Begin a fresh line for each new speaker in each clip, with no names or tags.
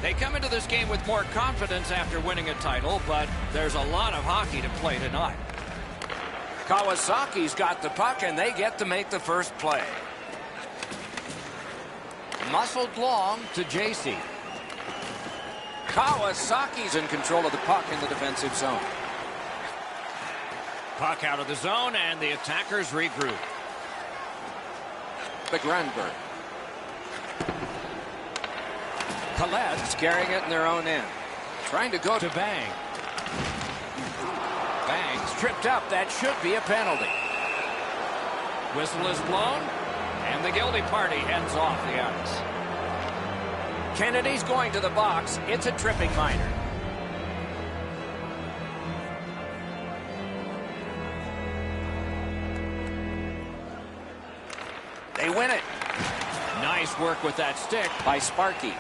They come into this game with more confidence after winning a title, but there's a lot of hockey to play tonight. Kawasaki's got the puck, and they get to make the first play. Muscled long to JC. Kawasaki's in control of the puck in the defensive zone. Puck out of the zone, and the attackers regroup. The Granberg. Khaled's carrying it in their own end. Trying to go to Bang. Bang's tripped up. That should be a penalty. Whistle is blown, and the guilty party heads off the ice. Kennedy's going to the box. It's a tripping minor. They win it. Nice work with that stick by Sparky.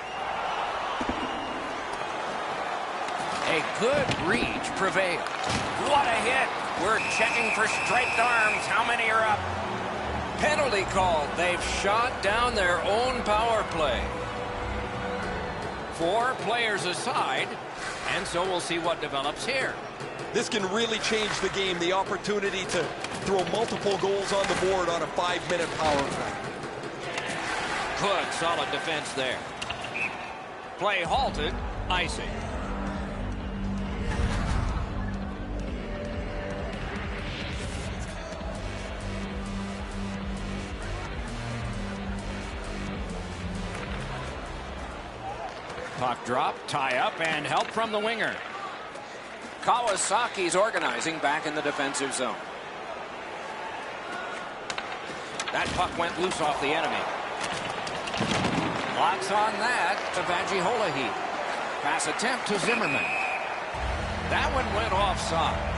A good reach prevailed. What a hit. We're checking for striped arms. How many are up? Penalty called. They've shot down their own power play. 4 players aside, and so we'll see what develops here.
This can really change the game. The opportunity to throw multiple goals on the board on a 5-minute power play.
Good, solid defense there. Play halted, icing. Puck drop, tie up, and help from the winger. Kawasaki's organizing back in the defensive zone. That puck went loose off the enemy. Lots on that to Vajiholahi. Pass attempt to Zimmerman. That one went offside.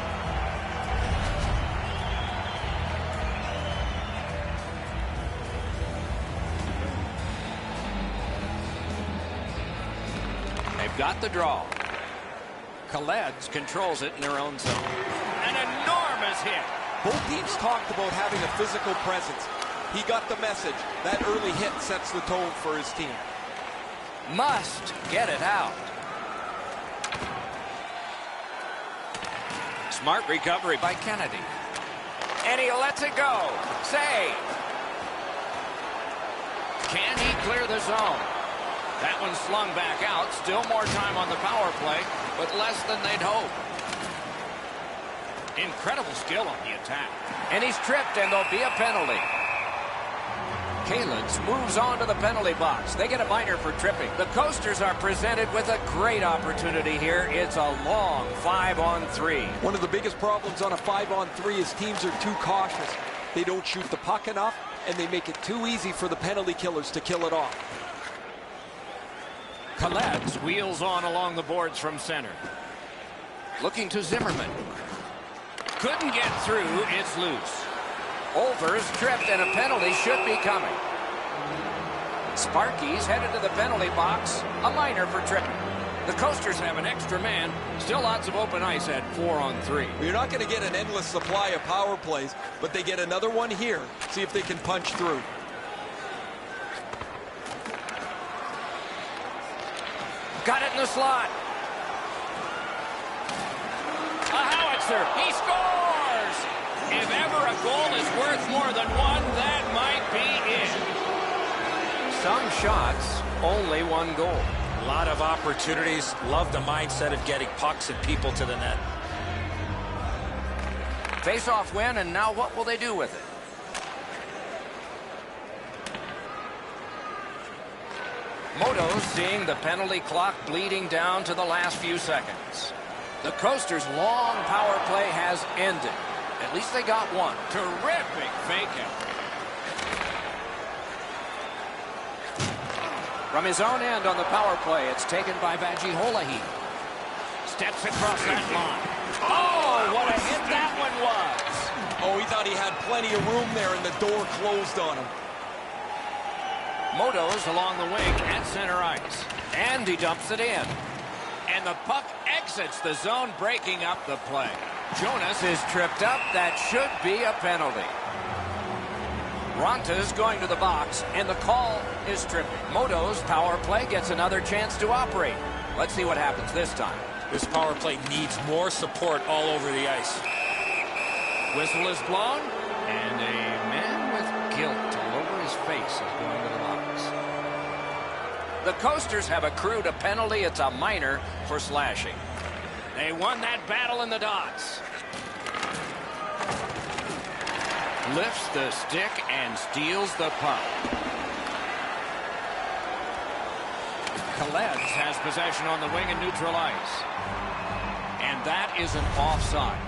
They've got the draw. Khaled's controls it in their own zone. An enormous hit.
Both teams talked about having a physical presence. He got the message. That early hit sets the tone for his team.
Must get it out. Smart recovery by Kennedy. And he lets it go. Save. Can he clear the zone? That one slung back out. Still more time on the power play, but less than they'd hope. Incredible skill on the attack. And he's tripped, and there'll be a penalty. Kalins moves on to the penalty box. They get a minor for tripping. The Coasters are presented with a great opportunity here. It's a long 5-on-3.
One of the biggest problems on a 5-on-3 is teams are too cautious. They don't shoot the puck enough, and they make it too easy for the penalty killers to kill it off.
Khaled's wheels on along the boards from center. Looking to Zimmerman. Couldn't get through. It's loose. Overs tripped, and a penalty should be coming. Sparky's headed to the penalty box. A minor for tripping. The Coasters have an extra man. Still lots of open ice at 4-on-3.
You're not going to get an endless supply of power plays, but they get another one here. See if they can punch through.
Got it in the slot. A howitzer. He scores! If ever a goal is worth more than one, that might be it. Some shots, only one goal.
A lot of opportunities. Love the mindset of getting pucks and people to the net.
Face-off win, and now what will they do with it? Moto's seeing the penalty clock bleeding down to the last few seconds. The Coasters' long power play has ended. At least they got one. Terrific fake out. From his own end on the power play, it's taken by Vajiholahi. Steps across that line. Oh, what a hit that one was.
Oh, he thought he had plenty of room there, and the door closed on him.
Moto's along the wing at center ice. And he dumps it in. And the puck exits the zone, breaking up the play. Jonas is tripped up. That should be a penalty. Ronta's going to the box, and the call is tripping. Moto's power play gets another chance to operate. Let's see what happens this time.
This power play needs more support all over the ice.
Whistle is blown, and a man with guilt all over his face is going to the box. The Coasters have accrued a penalty. It's a minor for slashing. They won that battle in the dots. Lifts the stick and steals the puck. Khaleds has possession on the wing and neutral ice. And that is an offside.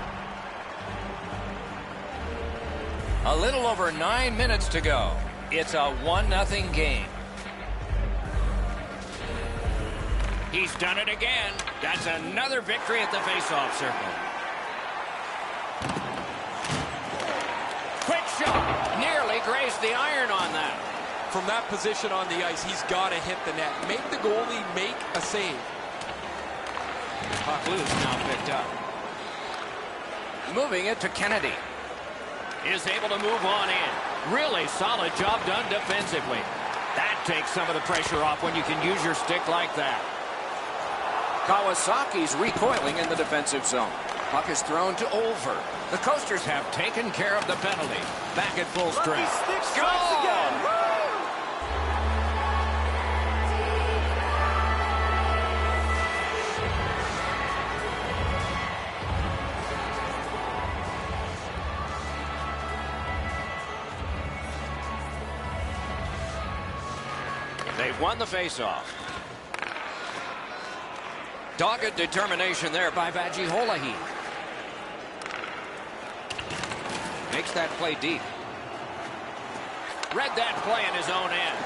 A little over 9 minutes to go. It's a 1-0 game. He's done it again. That's another victory at the faceoff circle. Quick shot. Nearly grazed the iron on that.
From that position on the ice, he's got to hit the net. Make the goalie make a save.
Puck loose now picked up. Moving it to Kennedy. Is able to move on in. Really solid job done defensively. That takes some of the pressure off when you can use your stick like that. Kawasaki's recoiling in the defensive zone. Puck is thrown to over. The Coasters have taken care of the penalty. Back at full strength. Score! Again. They've won the faceoff. Dogged determination there by Vajiholahi. Makes that play deep. Read that play in his own end.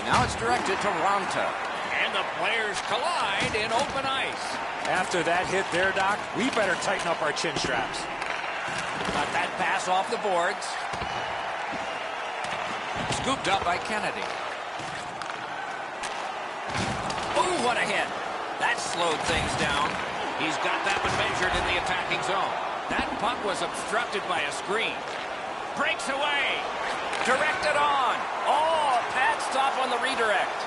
Now it's directed to Ronta. And the players collide in open ice.
After that hit there, Doc, we better tighten up our chin straps.
Got that pass off the boards. Scooped up by Kennedy. Oh, what a hit. That slowed things down. He's got that one measured in the attacking zone. That puck was obstructed by a screen. Breaks away. Directed on. Oh, pad stop on the redirect.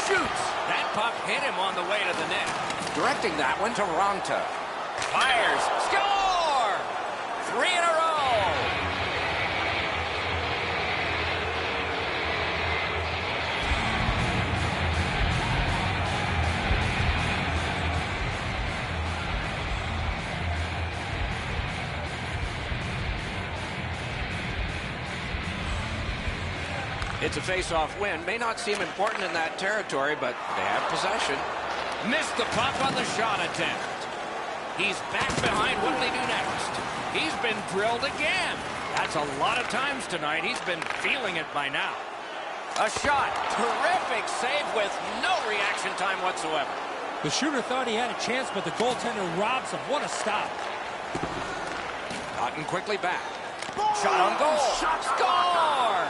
Shoots. That puck hit him on the way to the net. Directing that one to Ronta. Fires. Score! 3 in a row. It's a face-off win. May not seem important in that territory, but they have possession. Missed the puck on the shot attempt. He's back behind. What will he do next? He's been drilled again. That's a lot of times tonight. He's been feeling it by now. A shot. Terrific save with no reaction time whatsoever.
The shooter thought he had a chance, but the goaltender robs him. What a stop.
Cotton quickly back. Shot on goal. Score!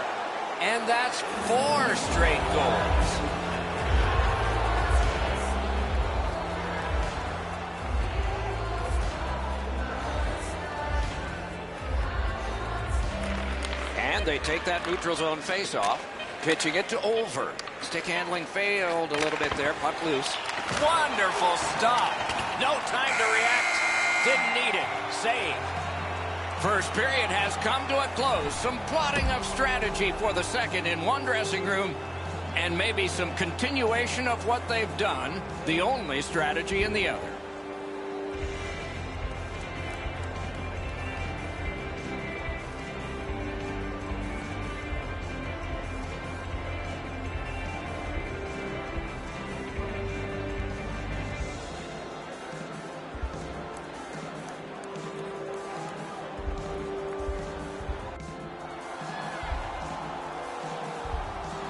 And that's 4 straight goals. And they take that neutral zone face-off, pitching it to over. Stick handling failed a little bit there. Puck loose. Wonderful stop. No time to react. Didn't need it. Save. First period has come to a close. Some plotting of strategy for the second in one dressing room, and maybe some continuation of what they've done, the only strategy in the other.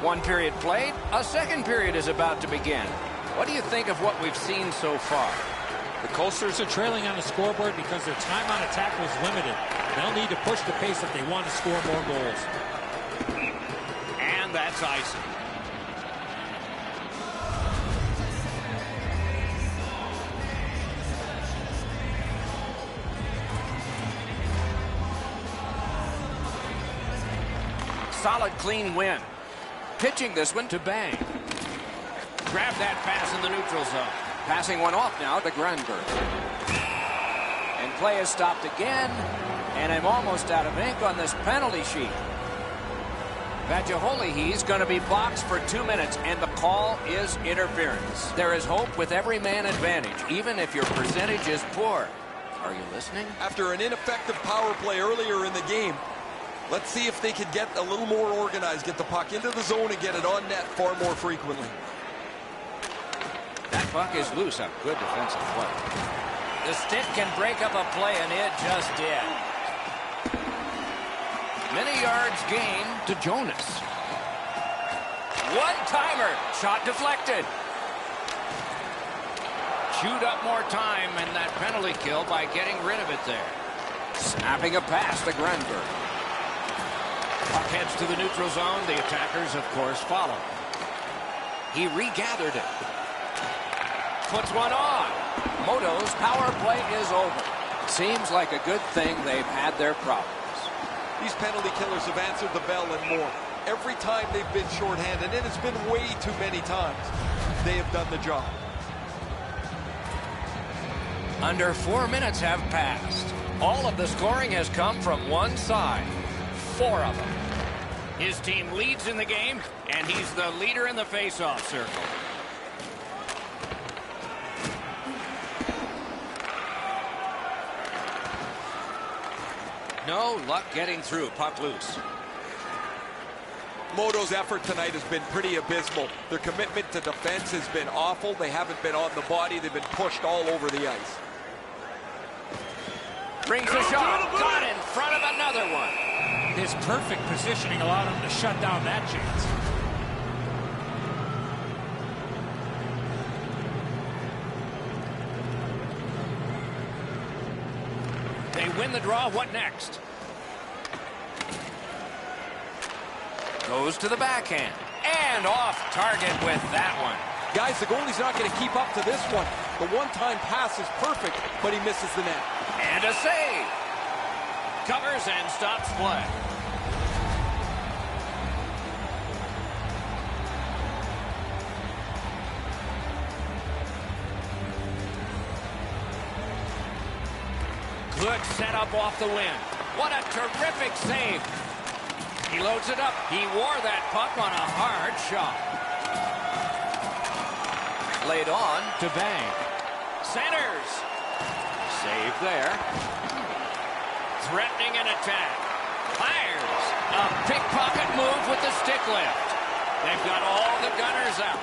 One period played, a second period is about to begin. What do you think of what we've seen so far?
The Coasters are trailing on the scoreboard because their time on attack was limited. They'll need to push the pace if they want to score more goals.
And that's icing. Solid, clean win. Pitching this one to Bang. Grab that pass in the neutral zone. Passing one off now to Granberg. And play is stopped again. And I'm almost out of ink on this penalty sheet. Vajaholihi's going to be boxed for 2 minutes, and the call is interference. There is hope with every man advantage, even if your percentage is poor. Are you listening?
After an ineffective power play earlier in the game, let's see if they can get a little more organized, get the puck into the zone and get it on net far more frequently.
That puck is loose. A good defensive play. The stick can break up a play, and it just did. Many yards gained to Jonas. One-timer. Shot deflected. Chewed up more time in that penalty kill by getting rid of it there. Snapping a pass to Granberg. Puck heads to the neutral zone. The attackers, of course, follow. He regathered it. Puts one on. Moto's power play is over. Seems like a good thing they've had their problems.
These penalty killers have answered the bell and more. Every time they've been shorthanded, and it's been way too many times, they have done the job.
Under 4 minutes have passed. All of the scoring has come from one side. 4 of them. His team leads in the game, and he's the leader in the face-off circle. No luck getting through. Puck loose.
Moto's effort tonight has been pretty abysmal. Their commitment to defense has been awful. They haven't been on the body. They've been pushed all over the ice.
Brings a shot. Got in front of another one.
His perfect positioning allowed him to shut down that chance.
They win the draw. What next? Goes to the backhand. And off target with that one.
Guys, the goalie's not going to keep up to this one. The one-time pass is perfect, but he misses the net.
And a save. Covers and stops play. Good setup off the win. What a terrific save. He loads it up. He wore that puck on a hard shot. Laid on to Bang. Centers. Save there. Threatening an attack. Fires. A pickpocket move with the stick lift. They've got all the gunners out.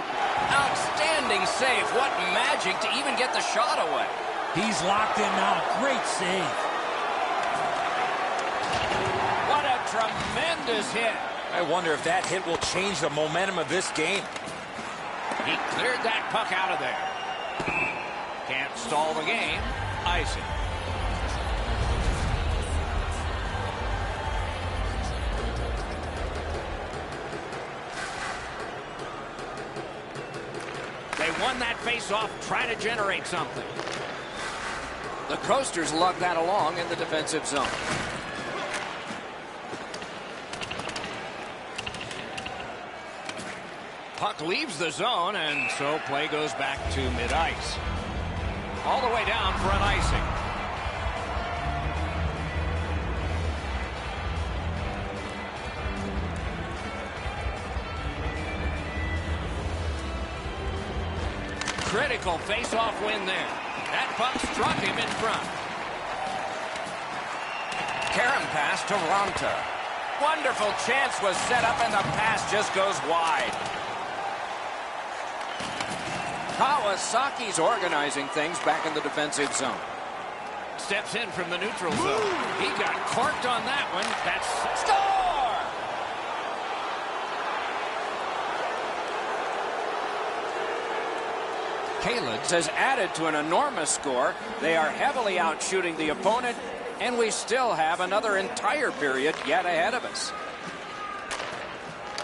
Outstanding save. What magic to even get the shot away.
He's locked in now. Great save.
What a tremendous hit.
I wonder if that hit will change the momentum of this game.
He cleared that puck out of there. Can't stall the game. Icing. They won that face-off, trying to generate something. The Coasters lug that along in the defensive zone. Puck leaves the zone, and so play goes back to mid-ice. All the way down for an icing. Critical face-off win there. That puck struck him in front. Karen pass to Ranta. Wonderful chance was set up, and the pass just goes wide. Kawasaki's organizing things back in the defensive zone. Steps in from the neutral zone. He got corked on that one. That's score! Kalins has added to an enormous score. They are heavily outshooting the opponent, and we still have another entire period yet ahead of us.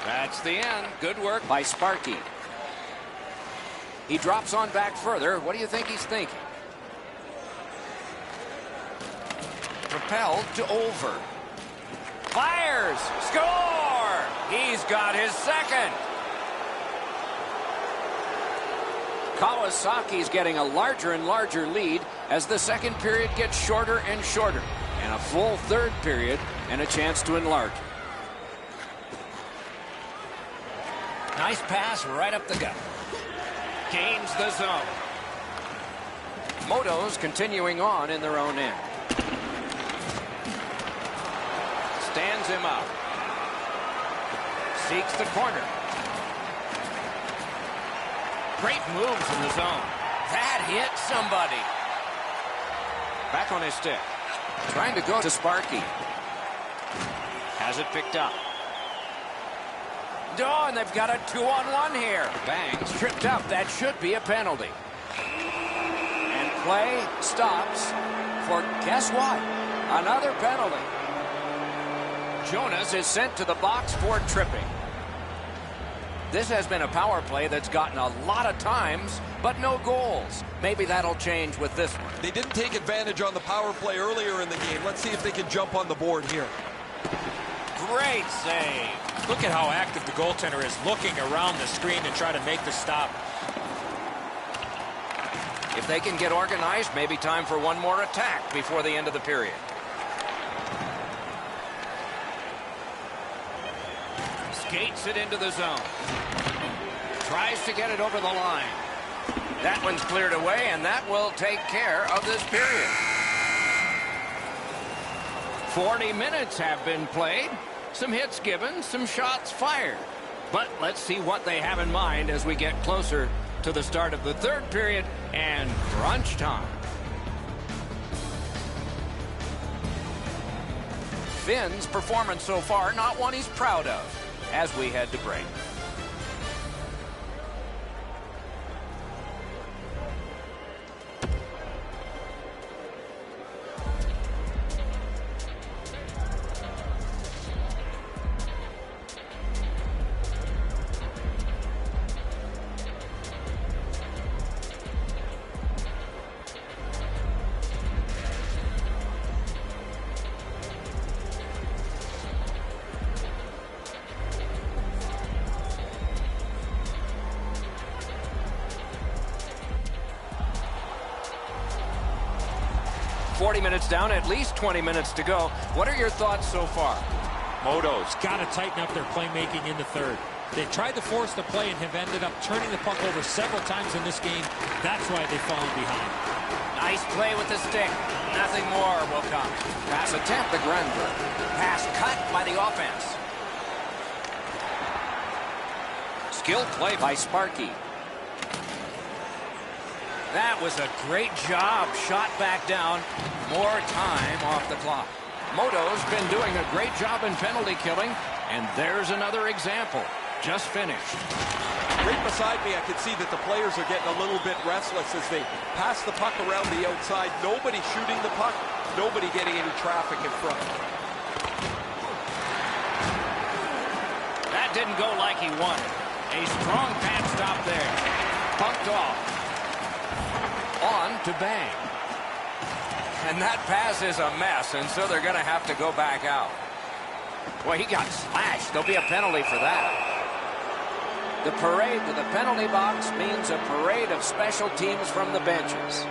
That's the end. Good work by Sparky. He drops on back further. What do you think he's thinking? Propelled to over. Fires! Score! got his second. Kawasaki's getting a larger and larger lead as the second period gets shorter and shorter. And a full third period and a chance to enlarge. Nice pass right up the gut. Gains the zone. Moto's continuing on in their own end. Stands him up. Seeks the corner. Great moves in the zone. That hit somebody. Back on his stick. Trying to go to Sparky. Has it picked up. Oh, and they've got a 2-on-1 here. Bangs tripped up. That should be a penalty. And play stops for, guess what? Another penalty. Jonas is sent to the box for tripping. This has been a power play that's gotten a lot of times, but no goals. Maybe that'll change with this one.
They didn't take advantage on the power play earlier in the game. Let's see if they can jump on the board here.
Great save.
Look at how active the goaltender is, looking around the screen to try to make the stop.
If they can get organized, maybe time for one more attack before the end of the period. Skates it into the zone. Tries to get it over the line. That one's cleared away, and that will take care of this period. 40 minutes have been played. Some hits given, some shots fired. But let's see what they have in mind as we get closer to the start of the third period and crunch time. Finn's performance so far, not one he's proud of as we head to break. Minutes down, at least 20 minutes to go. What are your thoughts so far?
Moto's got to tighten up their playmaking in the third. They tried to force the play and have ended up turning the puck over several times in this game. That's why they've fallen behind.
Nice play with the stick. Nothing more will come. Pass attempt to Grenberg. Pass cut by the offense. Skilled play by Sparky. That was a great job. Shot back down. More time off the clock. Moto's been doing a great job in penalty killing, and there's another example. Just finished.
Right beside me, I can see that the players are getting a little bit restless as they pass the puck around the outside. Nobody shooting the puck. Nobody getting any traffic in front.
That didn't go like he wanted. A strong pad stop there. Pumped off. On to Bang. And that pass is a mess, and so they're going to have to go back out. Well, he got slashed. There'll be a penalty for that. The parade to the penalty box means a parade of special teams from the benches.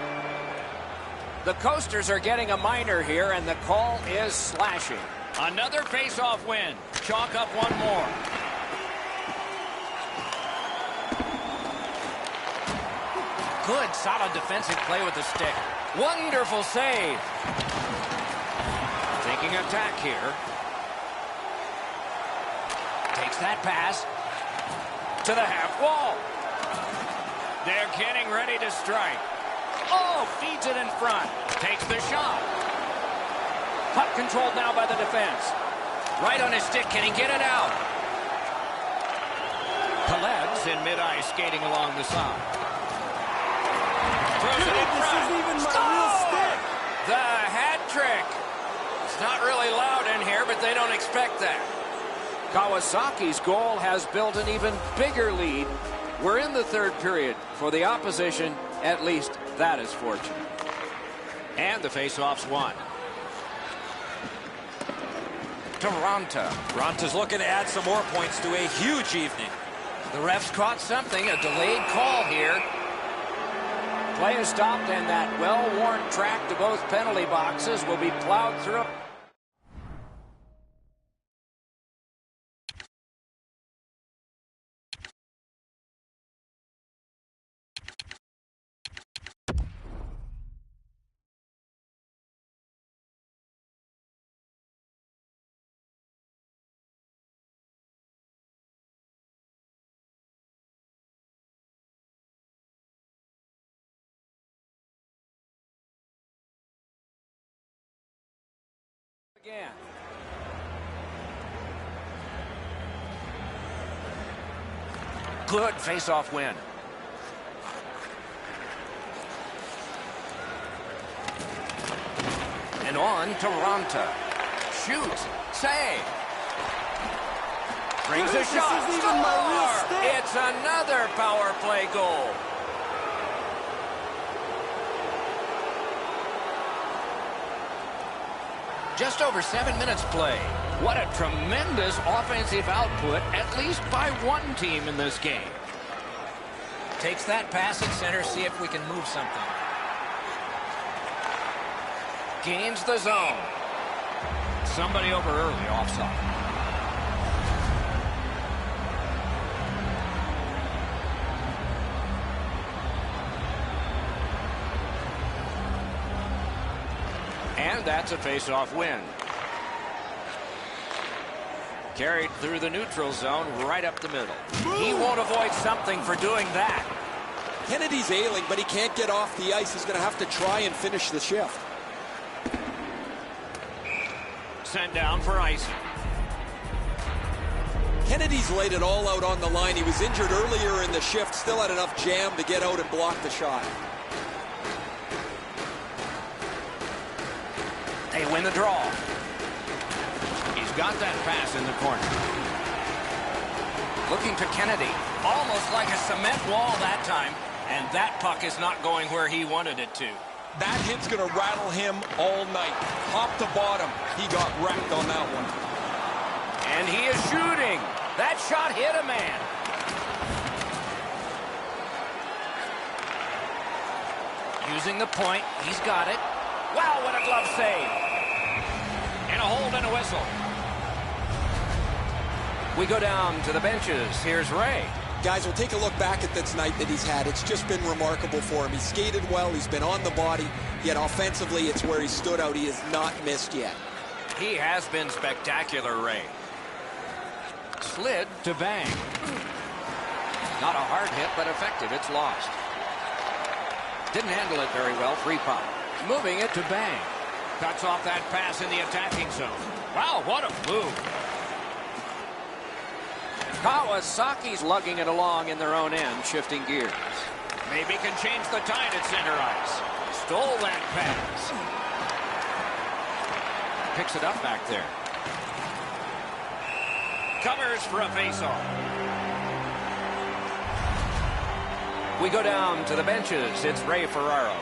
The Coasters are getting a minor here, and the call is slashing. Another face-off win. Chalk up one more. Good, solid defensive play with the stick. Wonderful save. Taking attack here. Takes that pass to the half wall. They're getting ready to strike. Oh, feeds it in front. Takes the shot. Puck controlled now by the defense. Right on his stick. Can he get it out? Palet's in mid-ice skating along the side. Throws it in front. This isn't even my real stick. The hat trick. It's not really loud in here, but they don't expect that. Kawasaki's goal has built an even bigger lead. We're in the third period. For the opposition, at least that is fortunate. And the faceoff's won. to Ronta.
Ronta's looking to add some more points to a huge evening.
The refs caught something, a delayed call here. Play is stopped, and that well-worn track to both penalty boxes will be plowed through. Again. Good face-off win. And on to Ronta. Shoots. Save. Brings a shot. Score! It's another power play goal. Just over 7 minutes play. What a tremendous offensive output, at least by one team in this game.
Takes that pass at center, see if we can move something.
Gains the zone. Somebody over early, offside. And that's a face-off win. Carried through the neutral zone, right up the middle. He won't avoid something for doing that.
Kennedy's ailing, but he can't get off the ice. He's going to have to try and finish the shift.
Sent down for icing.
Kennedy's laid it all out on the line. He was injured earlier in the shift, still had enough jam to get out and block the shot.
They win the draw. He's got that pass in the corner. Looking to Kennedy. Almost like a cement wall that time. And that puck is not going where he wanted it to.
That hit's going to rattle him all night. Top to bottom, he got wrecked on that one.
And he is shooting. That shot hit a man. Using the point. He's got it. Wow, what a glove save. And a hold and a whistle. We go down to the benches. Here's Ray.
Guys, we'll take a look back at this night that he's had. It's just been remarkable for him. He skated well. He's been on the body. Yet offensively, it's where he stood out. He has not missed yet.
He has been spectacular, Ray. Slid to Bang. Not a hard hit, but effective. It's lost. Didn't handle it very well. Free pop. Moving it to Bang. Cuts off that pass in the attacking zone. Wow, what a move. Kawasaki's lugging it along in their own end, shifting gears. Maybe can change the tide at center ice. Stole that pass. Picks it up back there. Covers for a faceoff. We go down to the benches. It's Ray Ferraro.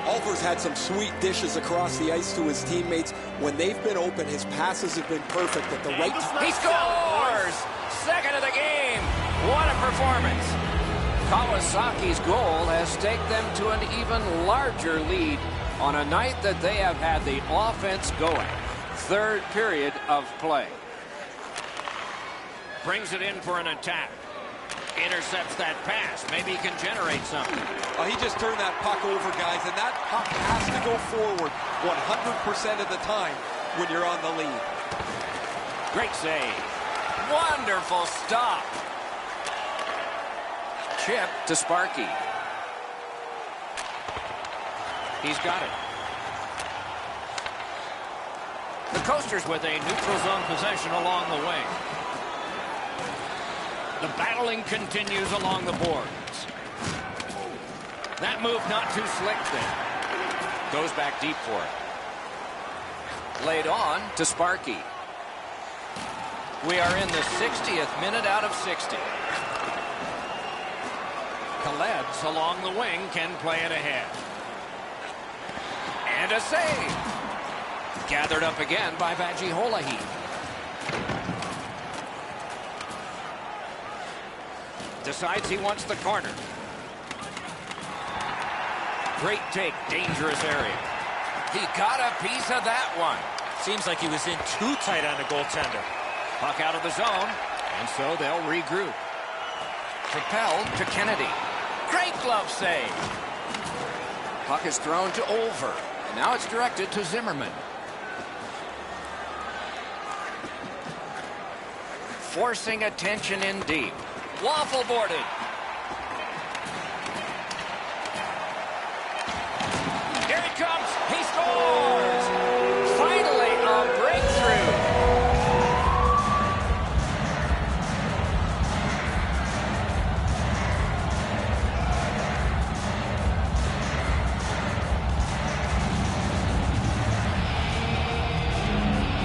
Alvar's had some sweet dishes across the ice to his teammates. When they've been open, his passes have been perfect at the right time.
He scores! Second of the game. What a performance. Kawasaki's goal has taken them to an even larger lead on a night that they have had the offense going. Third period of play. Brings it in for an attack. Intercepts that pass. Maybe he can generate something.
He just turned that puck over, guys, and that puck has to go forward 100% of the time when you're on the lead.
Great save. Wonderful stop. Chip to Sparky. He's got it. The Coasters with a neutral zone possession along the wing. The battling continues along the boards. That move not too slick then. Goes back deep for it. Laid on to Sparky. We are in the 60th minute out of 60. Kalebs along the wing can play it ahead. And a save. Gathered up again by Vajiholahi. Decides he wants the corner. Great take, dangerous area. He got a piece of that one.
Seems like he was in too tight on the goaltender.
Puck out of the zone, and so they'll regroup. Propelled to Kennedy. Great glove save. Puck is thrown to Olver, and now it's directed to Zimmerman. Forcing attention in deep. Waffle boarded. Here he comes. He scores. Finally, a breakthrough.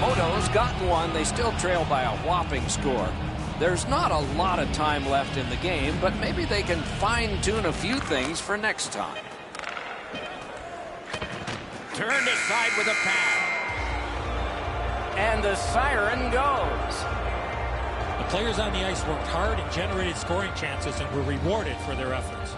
Moto's gotten one. They still trail by a whopping score. There's not a lot of time left in the game, but maybe they can fine-tune a few things for next time. Turned aside with a pad. And the siren goes.
The players on the ice worked hard and generated scoring chances and were rewarded for their efforts.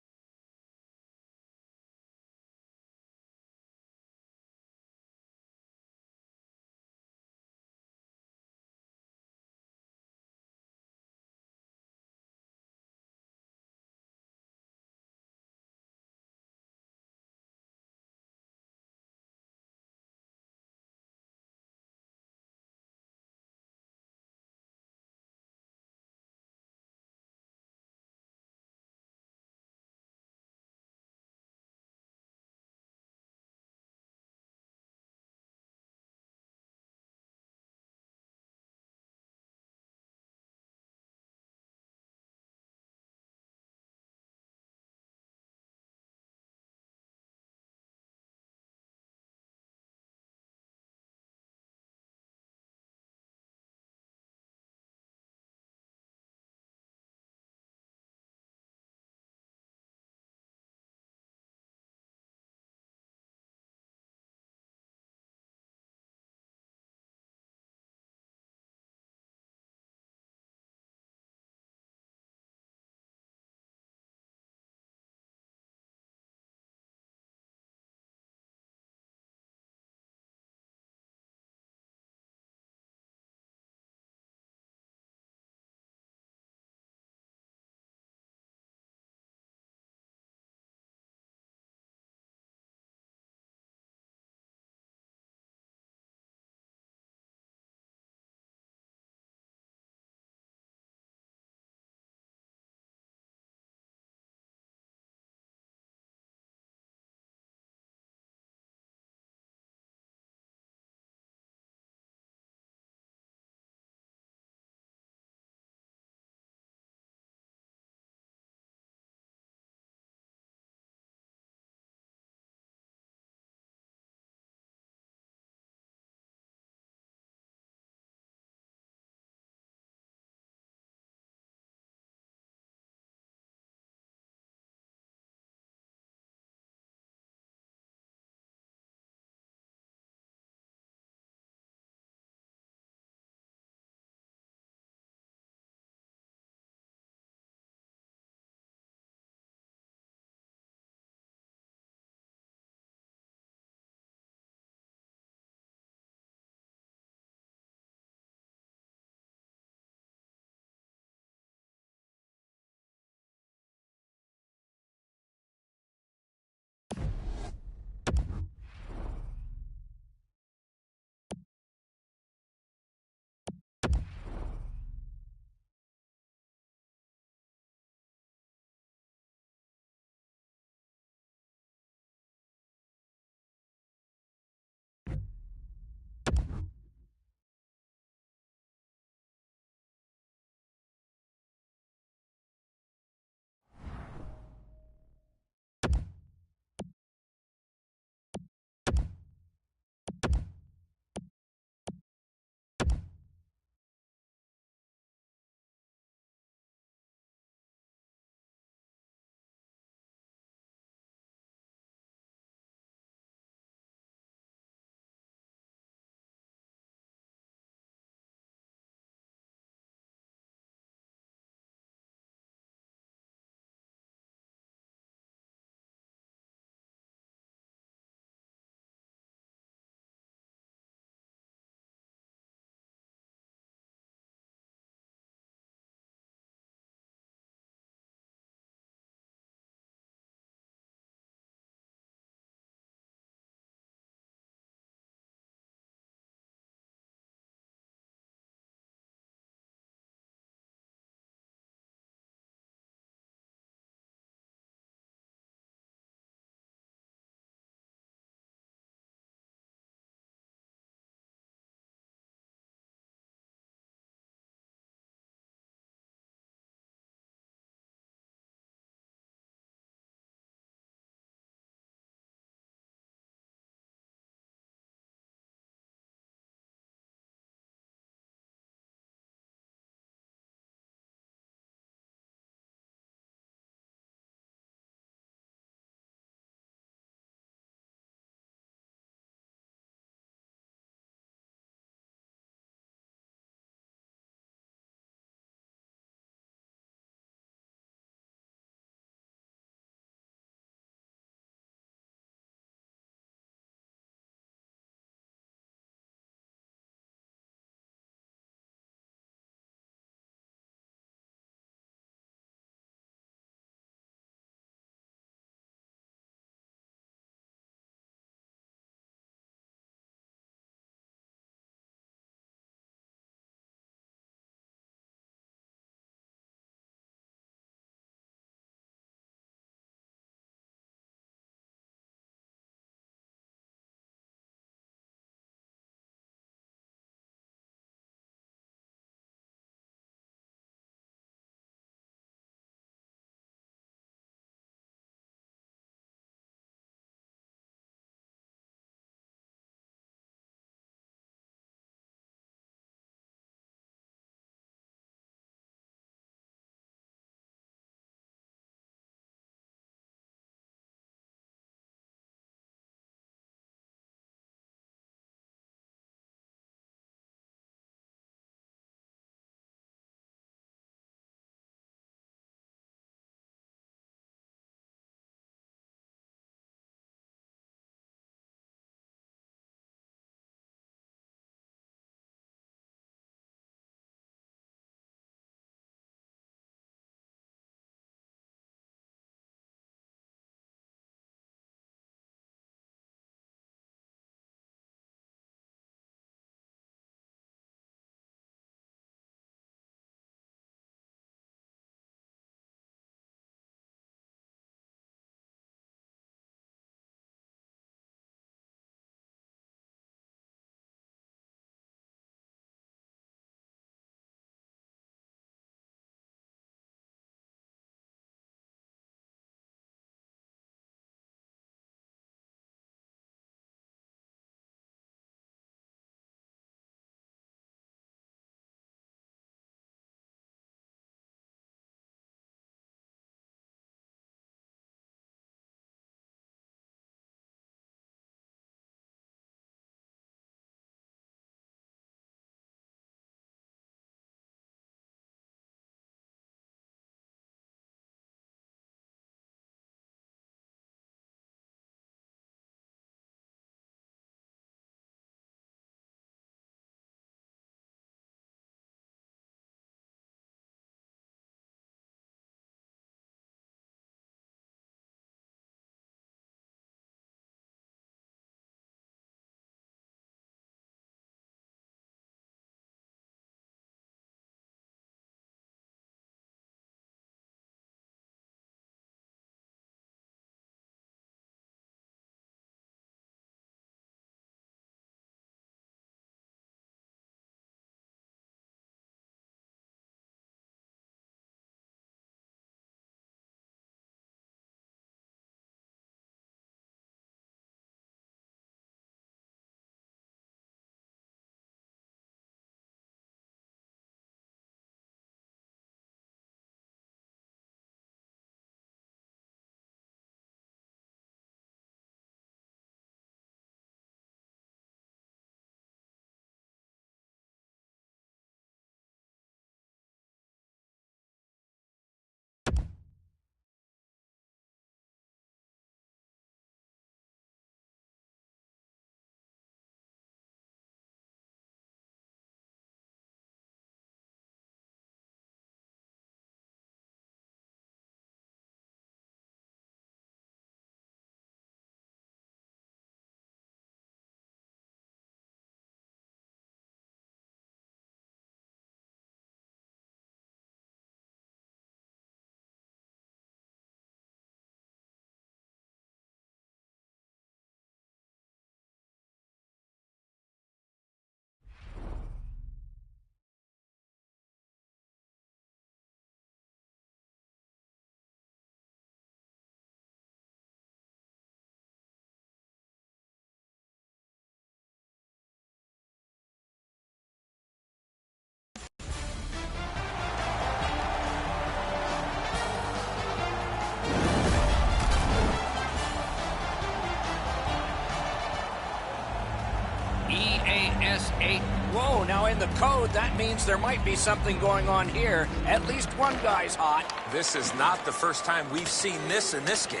AS8. Whoa, now in the code, that means there might be something going on here. At least one guy's hot.
This is not the first time we've seen this in this game.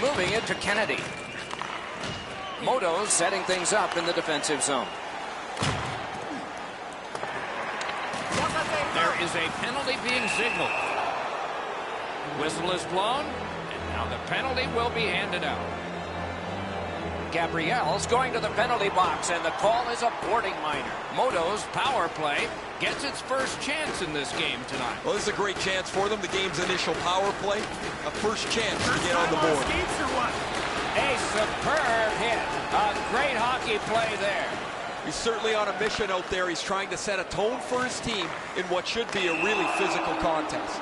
Moving it to Kennedy. Moto's setting things up in the defensive zone. There is a penalty being signaled. Whistle is blown, and now the penalty will be handed out. Gabriel's going to the penalty box, and the call is a boarding minor. Moto's power play gets its first chance in this game tonight.
Well, this is a great chance for them. The game's initial power play, a first chance to get on the board.
A superb hit. A great hockey play there.
He's certainly on a mission out there. He's trying to set a tone for his team in what should be a really physical contest.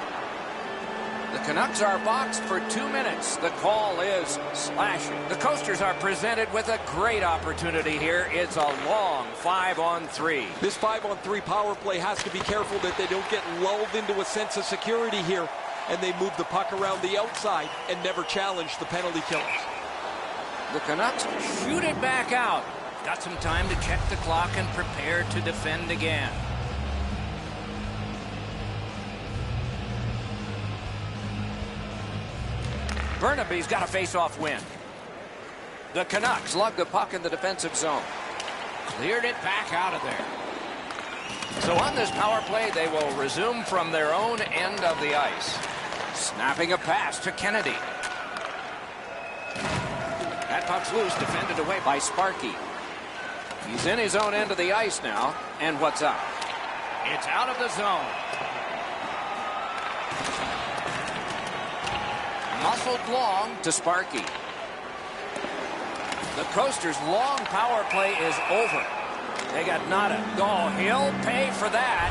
The Canucks are boxed for 2 minutes. The call is slashing. The Coasters are presented with a great opportunity here. It's a long 5-on-3.
This 5-on-3 power play has to be careful that they don't get lulled into a sense of security here, and they move the puck around the outside and never challenge the penalty killers.
The Canucks shoot it back out. Got some time to check the clock and prepare to defend again. Burnaby's got a face-off win. The Canucks lug the puck in the defensive zone. Cleared it back out of there. So on this power play, they will resume from their own end of the ice. Snapping a pass to Kennedy. That puck's loose, defended away by Sparky. He's in his own end of the ice now. And what's up? It's out of the zone. Muscled long to Sparky. The Coasters' long power play is over. They got nada. Oh, he'll pay for that.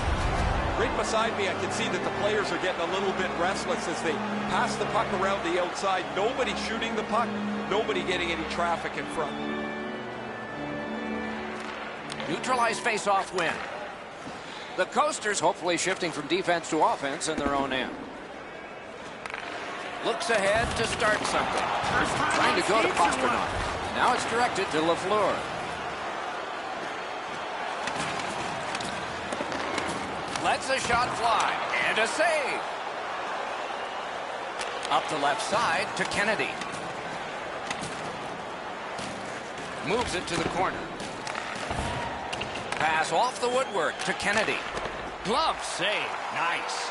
Right beside me, I can see that the players are getting a little bit restless as they pass the puck around the outside. Nobody shooting the puck. Nobody getting any traffic in front.
Neutralized face-off win. The Coasters hopefully shifting from defense to offense in their own end. Looks ahead to start something. Trying to go to Pasternak. Now it's directed to Lafleur. Lets a shot fly. And a save. Up the left side to Kennedy. Moves it to the corner. Pass off the woodwork to Kennedy. Glove save. Nice.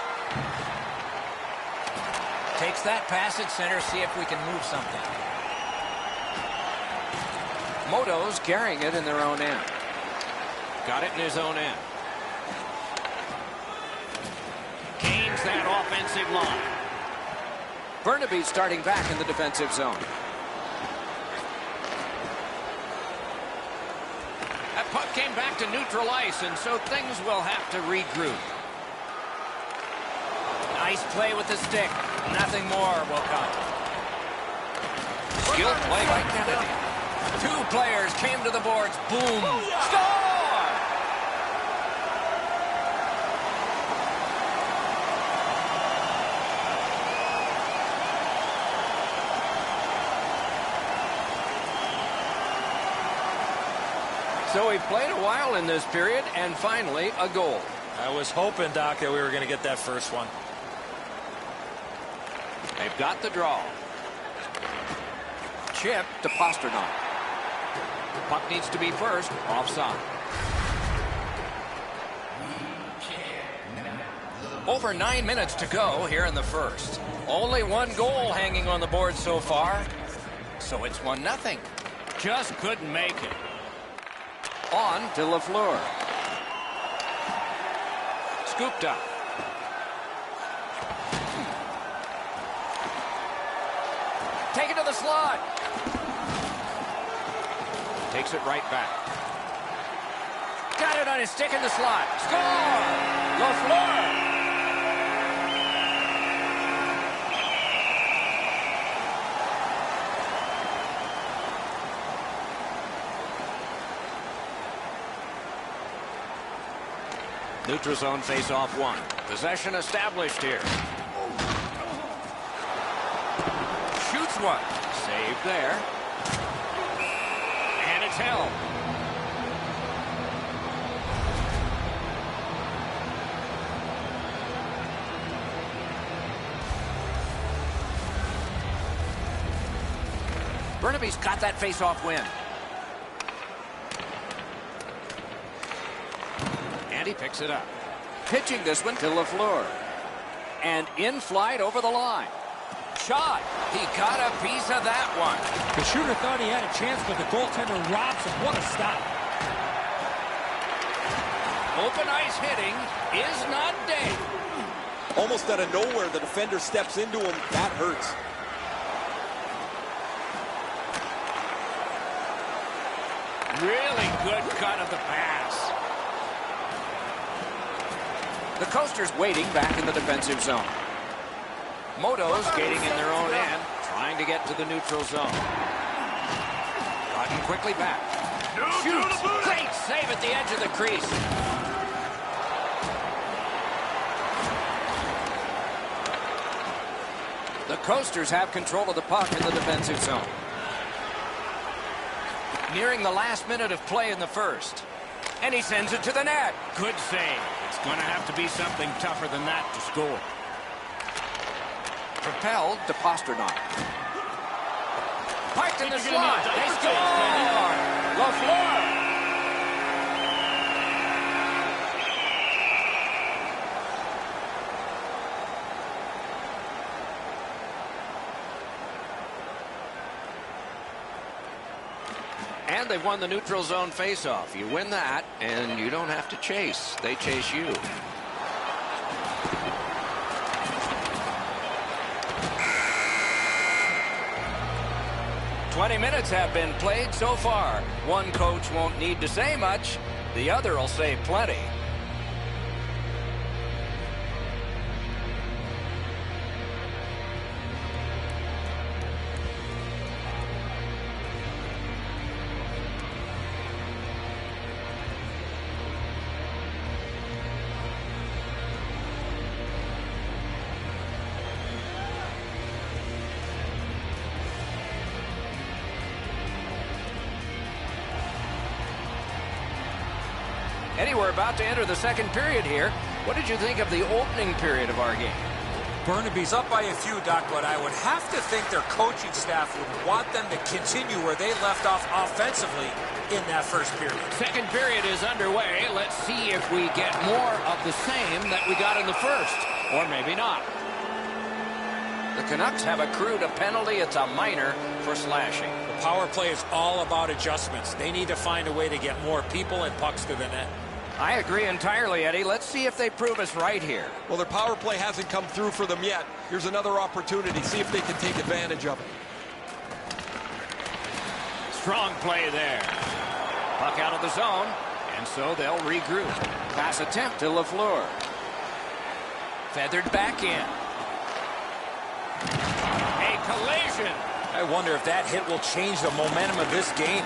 Takes that pass at center, see if we can move something.
Moto's carrying it in their own end. Got it in his own end. Gains that offensive line. Burnaby starting back in the defensive zone. That puck came back to neutral ice, and so things will have to regroup. Nice play with the stick. Nothing more will come. Skilled play by Kennedy. Two players came to the boards. Boom. Score! So he played a while in this period, and finally a goal.
I was hoping, Doc, that we were going to get that first one.
They've got the draw. Chip to Pasternak. The puck needs to be first. Offside. Over 9 minutes to go here in the first. Only one goal hanging on the board so far. So it's 1-0. Just couldn't make it. On to Lafleur. Scooped up. Take it to the slot. Takes it right back. Got it on his stick in the slot. Score! Lafleur! Neutral zone face-off one. Possession established here. Shoots one. Saved there. And it's held. Burnaby's got that face-off win. And he picks it up. Pitching this one to LaFleur. And in flight over the line. Shot. He got a piece of that one.
The shooter thought he had a chance, but the goaltender robs him. What a stop.
Open ice hitting is not day.
Almost out of nowhere, the defender steps into him. That hurts.
Really good cut of the pass. The Coasters waiting back in the defensive zone. Moto's skating in their own end, trying to get to the neutral zone. Gotten quickly back. Shoots. Great save at the edge of the crease. The Coasters have control of the puck in the defensive zone. Nearing the last minute of play in the first. And he sends it to the net. Good save. It's going to have to be something tougher than that to score. Propelled to Pasternak. Parked in the slot. They score! LaFleur! And they've won the neutral zone faceoff. You win that, and you don't have to chase. They chase you. "20 minutes have been played so far. One coach won't need to say much. The other will say plenty. Eddie, we're about to enter the second period here. What did you think of the opening period of our game?
Burnaby's up by a few, Doc, but I would have to think their coaching staff would want them to continue where they left off offensively in that first period.
Second period is underway. Let's see if we get more of the same that we got in the first. Or maybe not. The Canucks have accrued a penalty. It's a minor for slashing.
The power play is all about adjustments. They need to find a way to get more people and pucks to the net.
I agree entirely, Eddie. Let's see if they prove us right here.
Well, their power play hasn't come through for them yet. Here's another opportunity. See if they can take advantage of it.
Strong play there. Puck out of the zone, and so they'll regroup. Pass attempt to LaFleur. Feathered back in. A collision.
I wonder if that hit will change the momentum of this game.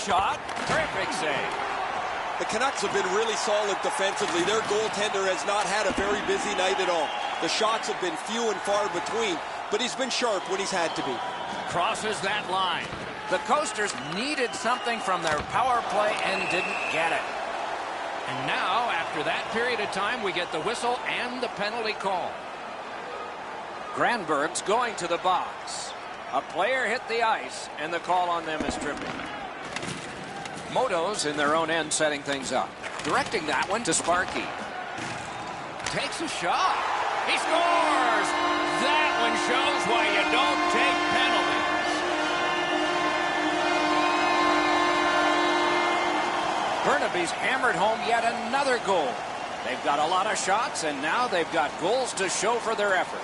Shot. Terrific save.
The Canucks have been really solid defensively. Their goaltender has not had a very busy night at all. The shots have been few and far between, but he's been sharp when he's had to be.
Crosses that line. The Coasters needed something from their power play and didn't get it. And now, after that period of time, we get the whistle and the penalty call. Granberg's going to the box. A player hit the ice, and the call on them is tripping. Moto's in their own end setting things up. Directing that one to Sparky. Takes a shot. He scores! That one shows why you don't take penalties. Burnaby's hammered home yet another goal. They've got a lot of shots, and now they've got goals to show for their effort.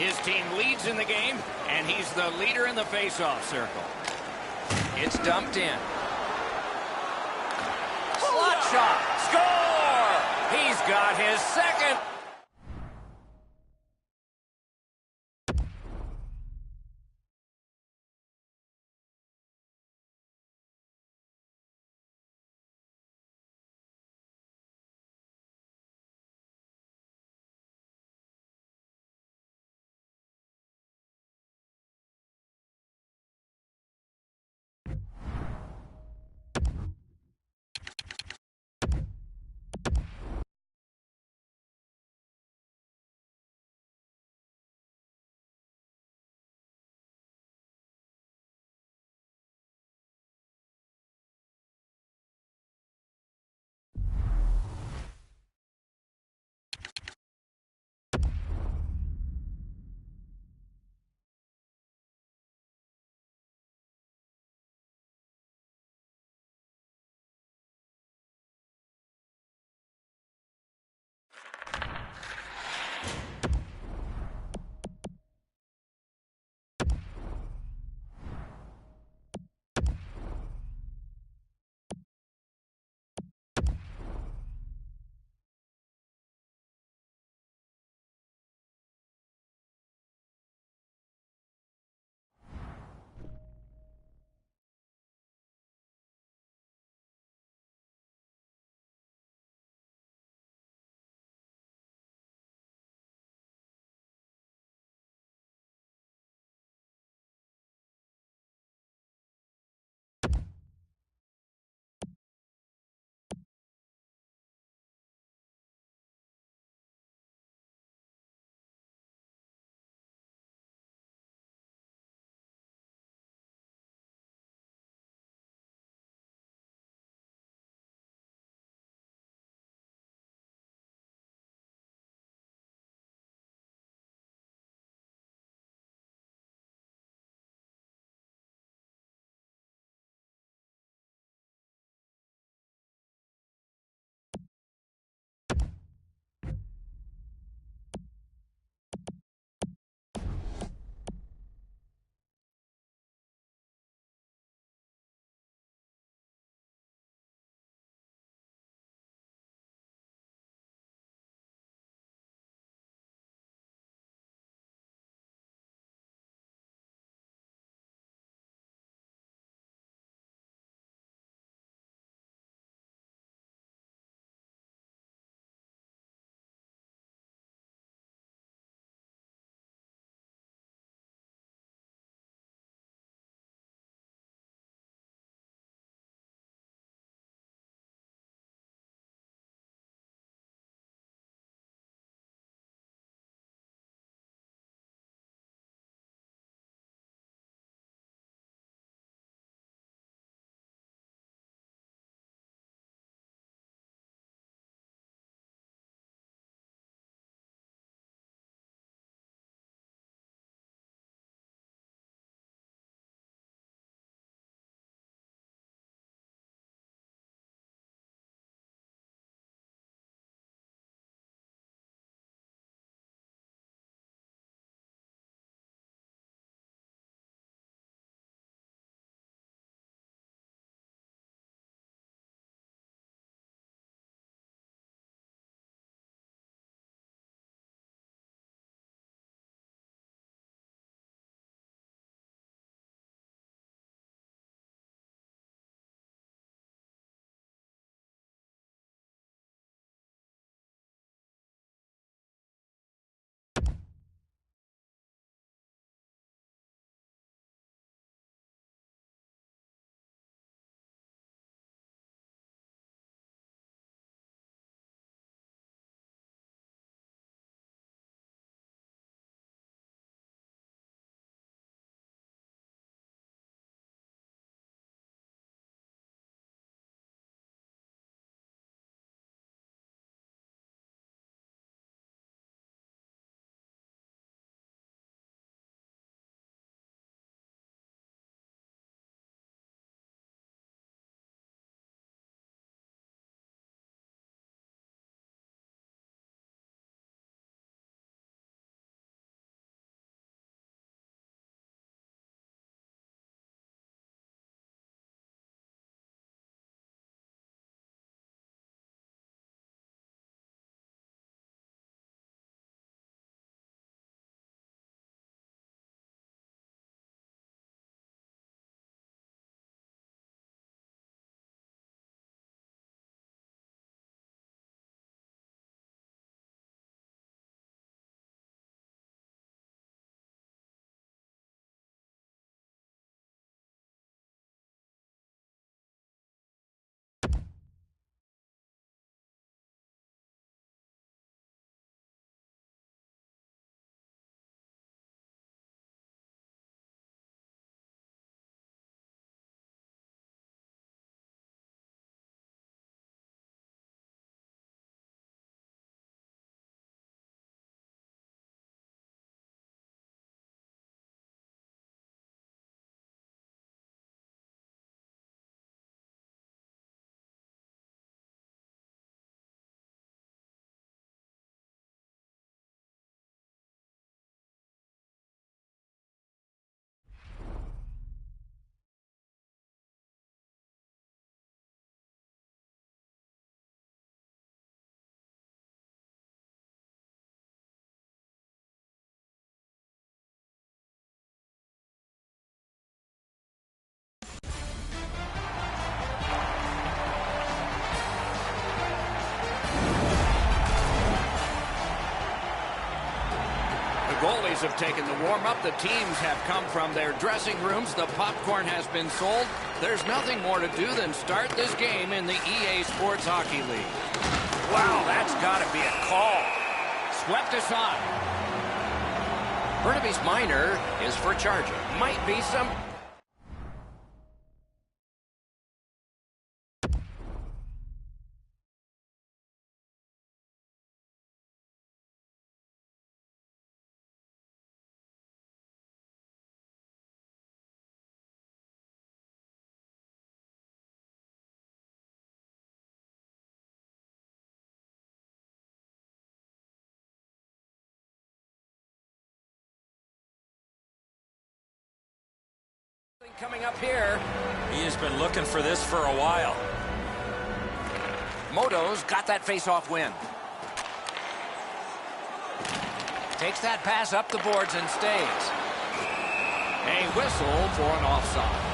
His team leads in the game, and he's the leader in the face-off circle. It's dumped in. Slot shot. Score! He's got his second. goalies have taken the warm-up. The teams have come from their dressing rooms. The popcorn has been sold. There's nothing more to do than start this game in the EA Sports Hockey League. Wow, that's got to be a call. Swept aside. Burnaby's minor is for charging. Might be some... Coming up here.
He has been looking for this for a while.
Moto's got that face-off win. Takes that pass up the boards and stays. A whistle for an offside.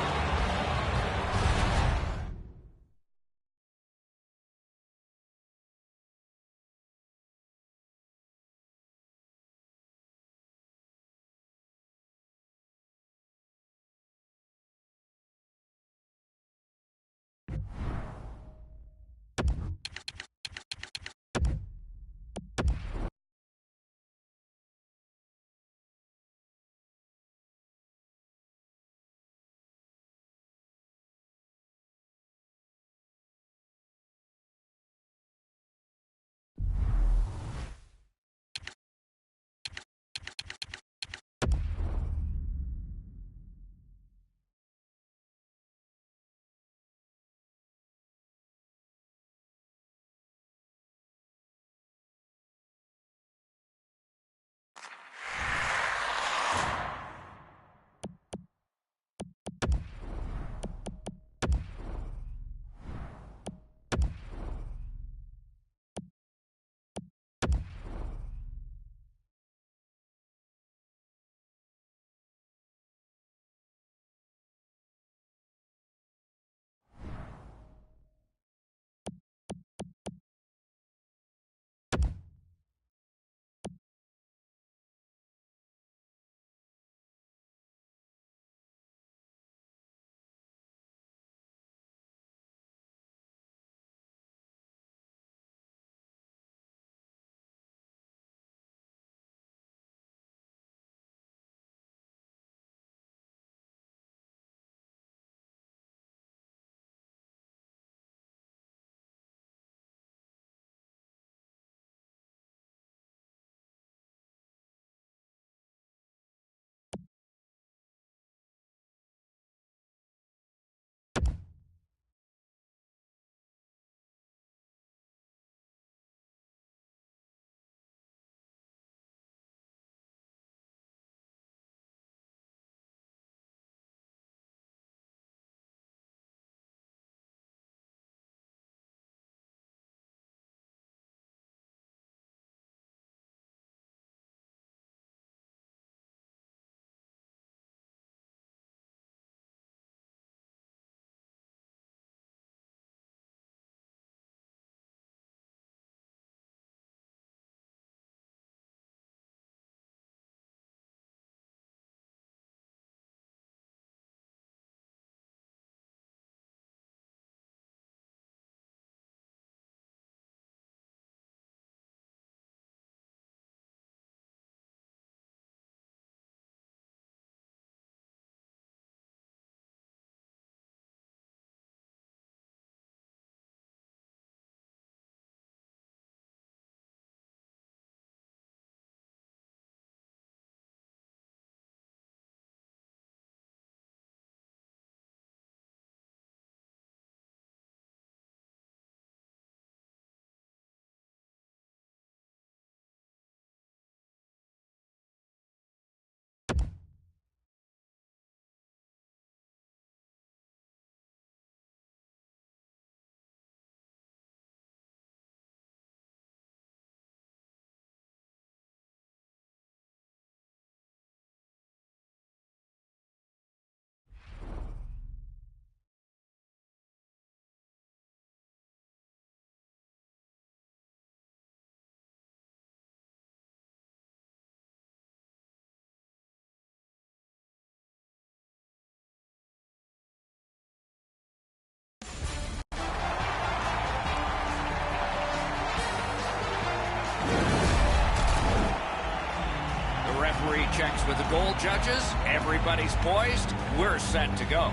referee checks with the goal judges. Everybody's poised. We're set to go.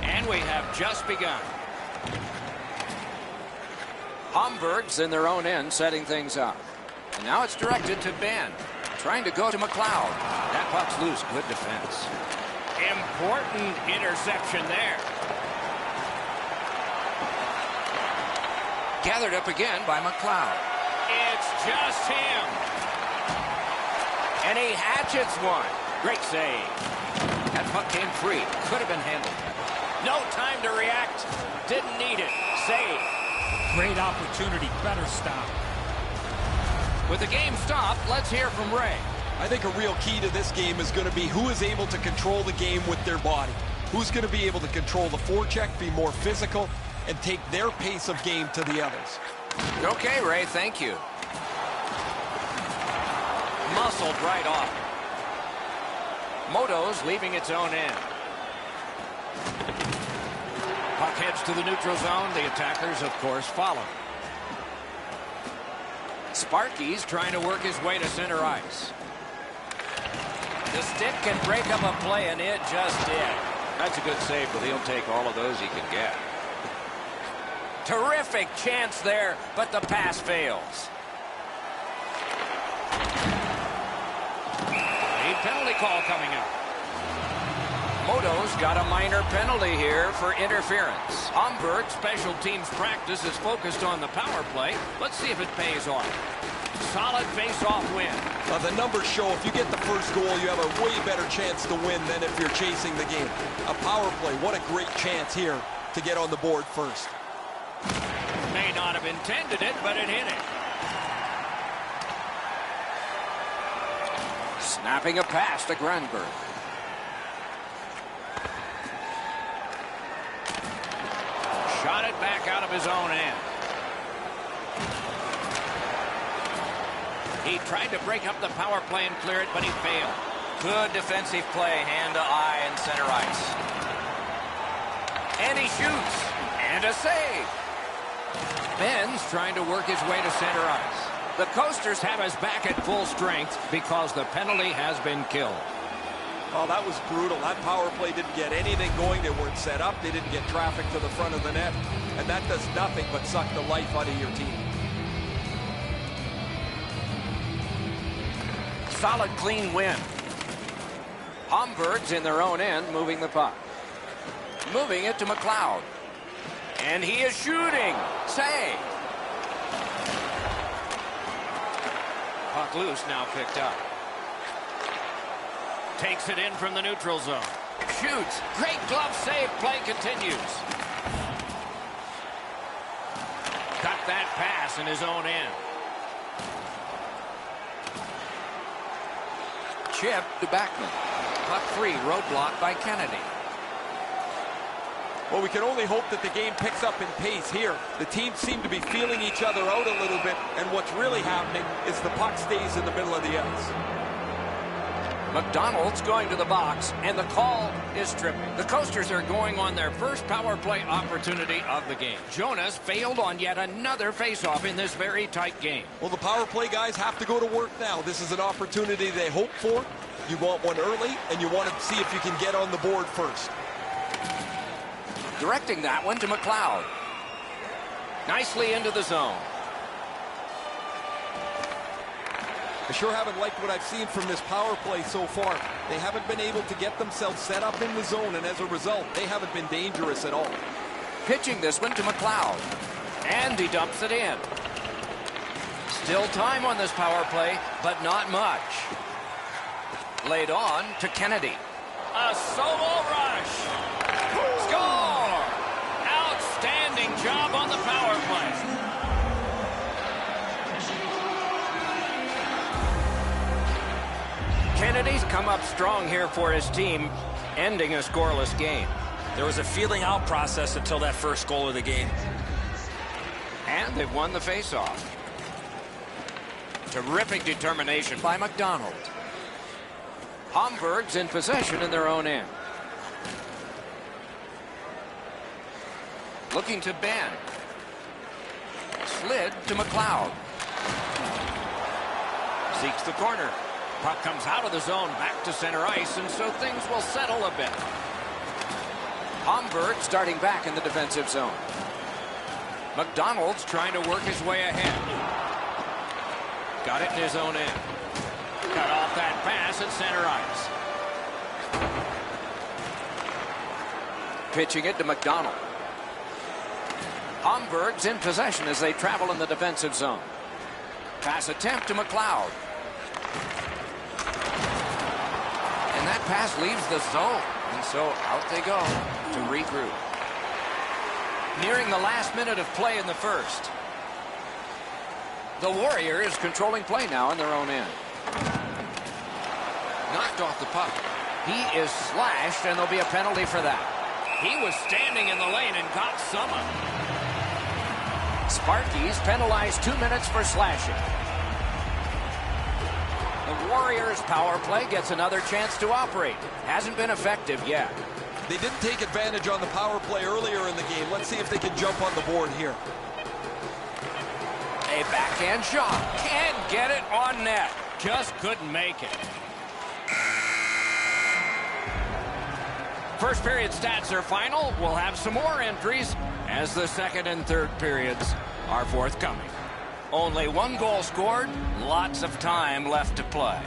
And we have just begun. Hamburg's in their own end, setting things up. And now it's directed to Ben. Trying to go to McLeod. That puck's loose. Good defense. Important interception there. Gathered up again by McLeod. It's just him. And he hatchets one. Great save. That puck came free. Could have been handled better. No time to react. Didn't need it. Save.
Great opportunity. Better stop.
With the game stopped, let's hear from Ray.
I think a real key to this game is going to be who is able to control the game with their body. Who's going to be able to control the forecheck, be more physical, and take their pace of game to the others.
Okay, Ray, thank you. Muscled right off. Moto's leaving its own end. Puck heads to the neutral zone. The attackers, of course, follow. Sparky's trying to work his way to center ice. The stick can break up a play, and it just did. That's a good save, but he'll take all of those he can get. Terrific chance there, but the pass fails. A penalty call coming up. Moto's got a minor penalty here for interference. Hamburg special teams practice is focused on the power play. Let's see if it pays off. Solid face-off win.
The numbers show if you get the first goal, you have a way better chance to win than if you're chasing the game. A power play, what a great chance here to get on the board first.
May not have intended it, but it hit it. Snapping a pass to Granberg. Shot it back out of his own end. He tried to break up the power play and clear it, but he failed. Good defensive play, hand to eye and center ice. And he shoots. And a save. Ben's trying to work his way to center ice. The Coasters have us back at full strength because the penalty has been killed.
Oh, that was brutal. That power play didn't get anything going. They weren't set up. They didn't get traffic to the front of the net. And that does nothing but suck the life out of your team.
Solid, clean win. Hamburg's in their own end, moving the puck. Moving it to McLeod. And he is shooting. Save. Puck loose, now picked up. Takes it in from the neutral zone. Shoots. Great glove save. Play continues. Got that pass in his own end. Chip to Backman. Puck free. Roadblock by Kennedy.
Well, we can only hope that the game picks up in pace here. The teams seem to be feeling each other out a little bit, and what's really happening is the puck stays in the middle of the ice.
McDonald's going to the box, and the call is tripping. The Coasters are going on their first power play opportunity of the game. Jonas failed on yet another faceoff in this very tight game.
Well, the power play guys have to go to work now. This is an opportunity they hope for. You want one early, and you want to see if you can get on the board first.
Directing that one to McLeod. Nicely into the zone.
I sure haven't liked what I've seen from this power play so far. They haven't been able to get themselves set up in the zone, and as a result, they haven't been dangerous at all.
Pitching this one to McLeod. And he dumps it in. Still time on this power play, but not much. Laid on to Kennedy. A solo rush. Score! Outstanding job on the power play. Kennedy's come up strong here for his team, ending a scoreless game.
There was a feeling out process until that first goal of the game.
And they've won the faceoff. Terrific determination by McDonald. Hamburg's in possession in their own end. Looking to Ben. Slid to McLeod. Seeks the corner. Puck comes out of the zone back to center ice, and so things will settle a bit. Homburg starting back in the defensive zone. McDonald's trying to work his way ahead. Got it in his own end. Cut off that pass at center ice. Pitching it to McDonald. Homburg's in possession as they travel in the defensive zone. Pass attempt to McLeod. And that pass leaves the zone. And so out they go to regroup. Nearing the last minute of play in the first. The Warriors controlling play now in their own end. Knocked off the puck. He is slashed, and there'll be a penalty for that. He was standing in the lane and got summoned. Sparky's penalized 2 minutes for slashing. The Warriors' power play gets another chance to operate. Hasn't been effective yet.
They didn't take advantage on the power play earlier in the game. Let's see if they can jump on the board here.
A backhand shot. Can't get it on net. Just couldn't make it. First period stats are final. We'll have some more entries as the second and third periods are forthcoming. Only one goal scored. Lots of time left to play.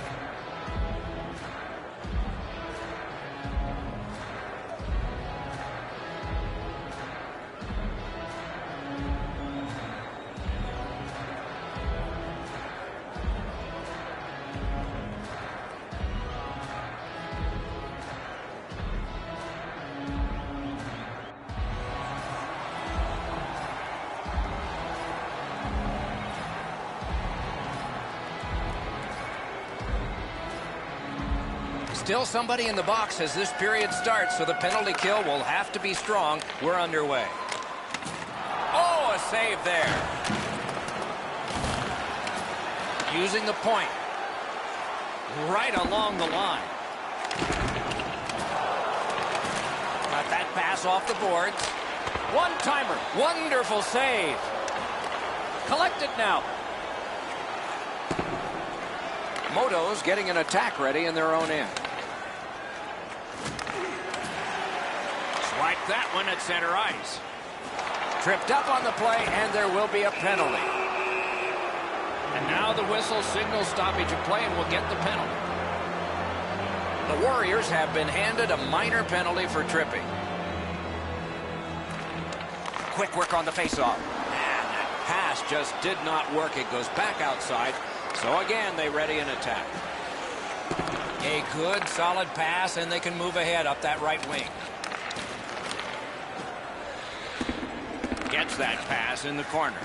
Still somebody in the box as this period starts, so the penalty kill will have to be strong. We're underway. Oh, a save there. Using the point. Right along the line. Got that pass off the boards. One-timer. Wonderful save. Collected now. Moto's getting an attack ready in their own end. Swipe that one at center ice. Tripped up on the play, and there will be a penalty. And now the whistle signals stoppage of play, and will get the penalty. The Warriors have been handed a minor penalty for tripping. Quick work on the faceoff. And that pass just did not work. It goes back outside. So again, they ready an attack. A good, solid pass, and they can move ahead up that right wing. Gets that pass in the corner.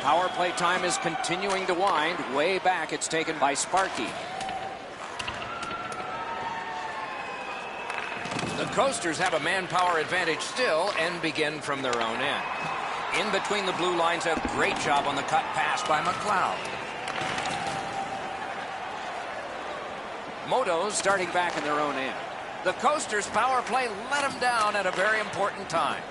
Power play time is continuing to wind. Way back, it's taken by Sparky. The Coasters have a manpower advantage still and begin from their own end. In between the blue lines, a great job on the cut pass by McLeod. Moto's starting back in their own end. The Coasters' power play let them down at a very important time.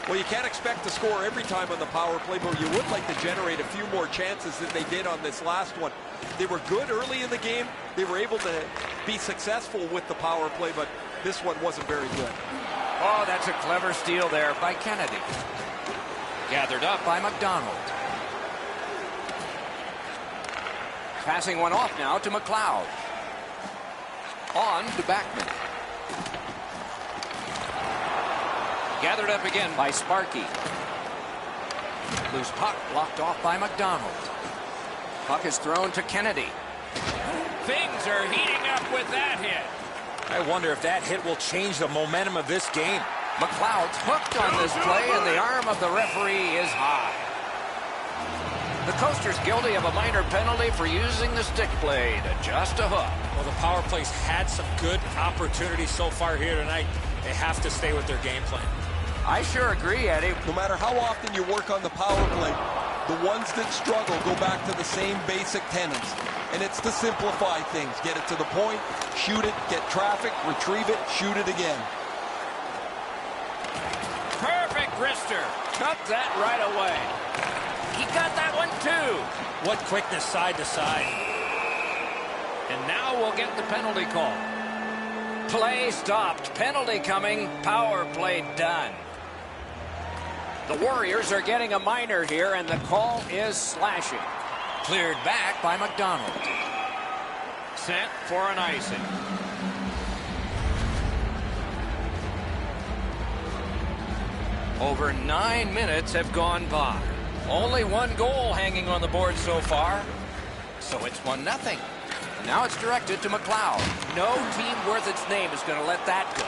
Well, you can't expect to score every time on the power play, but you would like to generate a few more chances than they did on this last one. They were good early in the game. They were able to be successful with the power play, but this one wasn't very good.
Oh, that's a clever steal there by Kennedy. Gathered up by McDonald. Passing one off now to McLeod. On to Backman. Gathered up again by Sparky. Loose puck blocked off by McDonald. Puck is thrown to Kennedy. Things are heating up with that hit.
I wonder if that hit will change the momentum of this game.
McLeod's hooked on this play, and the arm of the referee is high. The Coasters guilty of a minor penalty for using the stick blade. Just a hook.
Well, the power play's had some good opportunities so far here tonight. They have to stay with their game plan.
I sure agree, Eddie.
No matter how often you work on the power play, the ones that struggle go back to the same basic tenets. And it's to simplify things. Get it to the point, shoot it, get traffic, retrieve it, shoot it again.
Perfect wrister. Cut that right away. He got that one 2.
What quickness side to side.
And now we'll get the penalty call. Play stopped. Penalty coming. Power play done. The Warriors are getting a minor here, and the call is slashing. Cleared back by McDonald. Sent for an icing. Over 9 minutes have gone by. Only one goal hanging on the board so far. So it's 1-0. Now it's directed to McLeod. No team worth its name is going to let that go.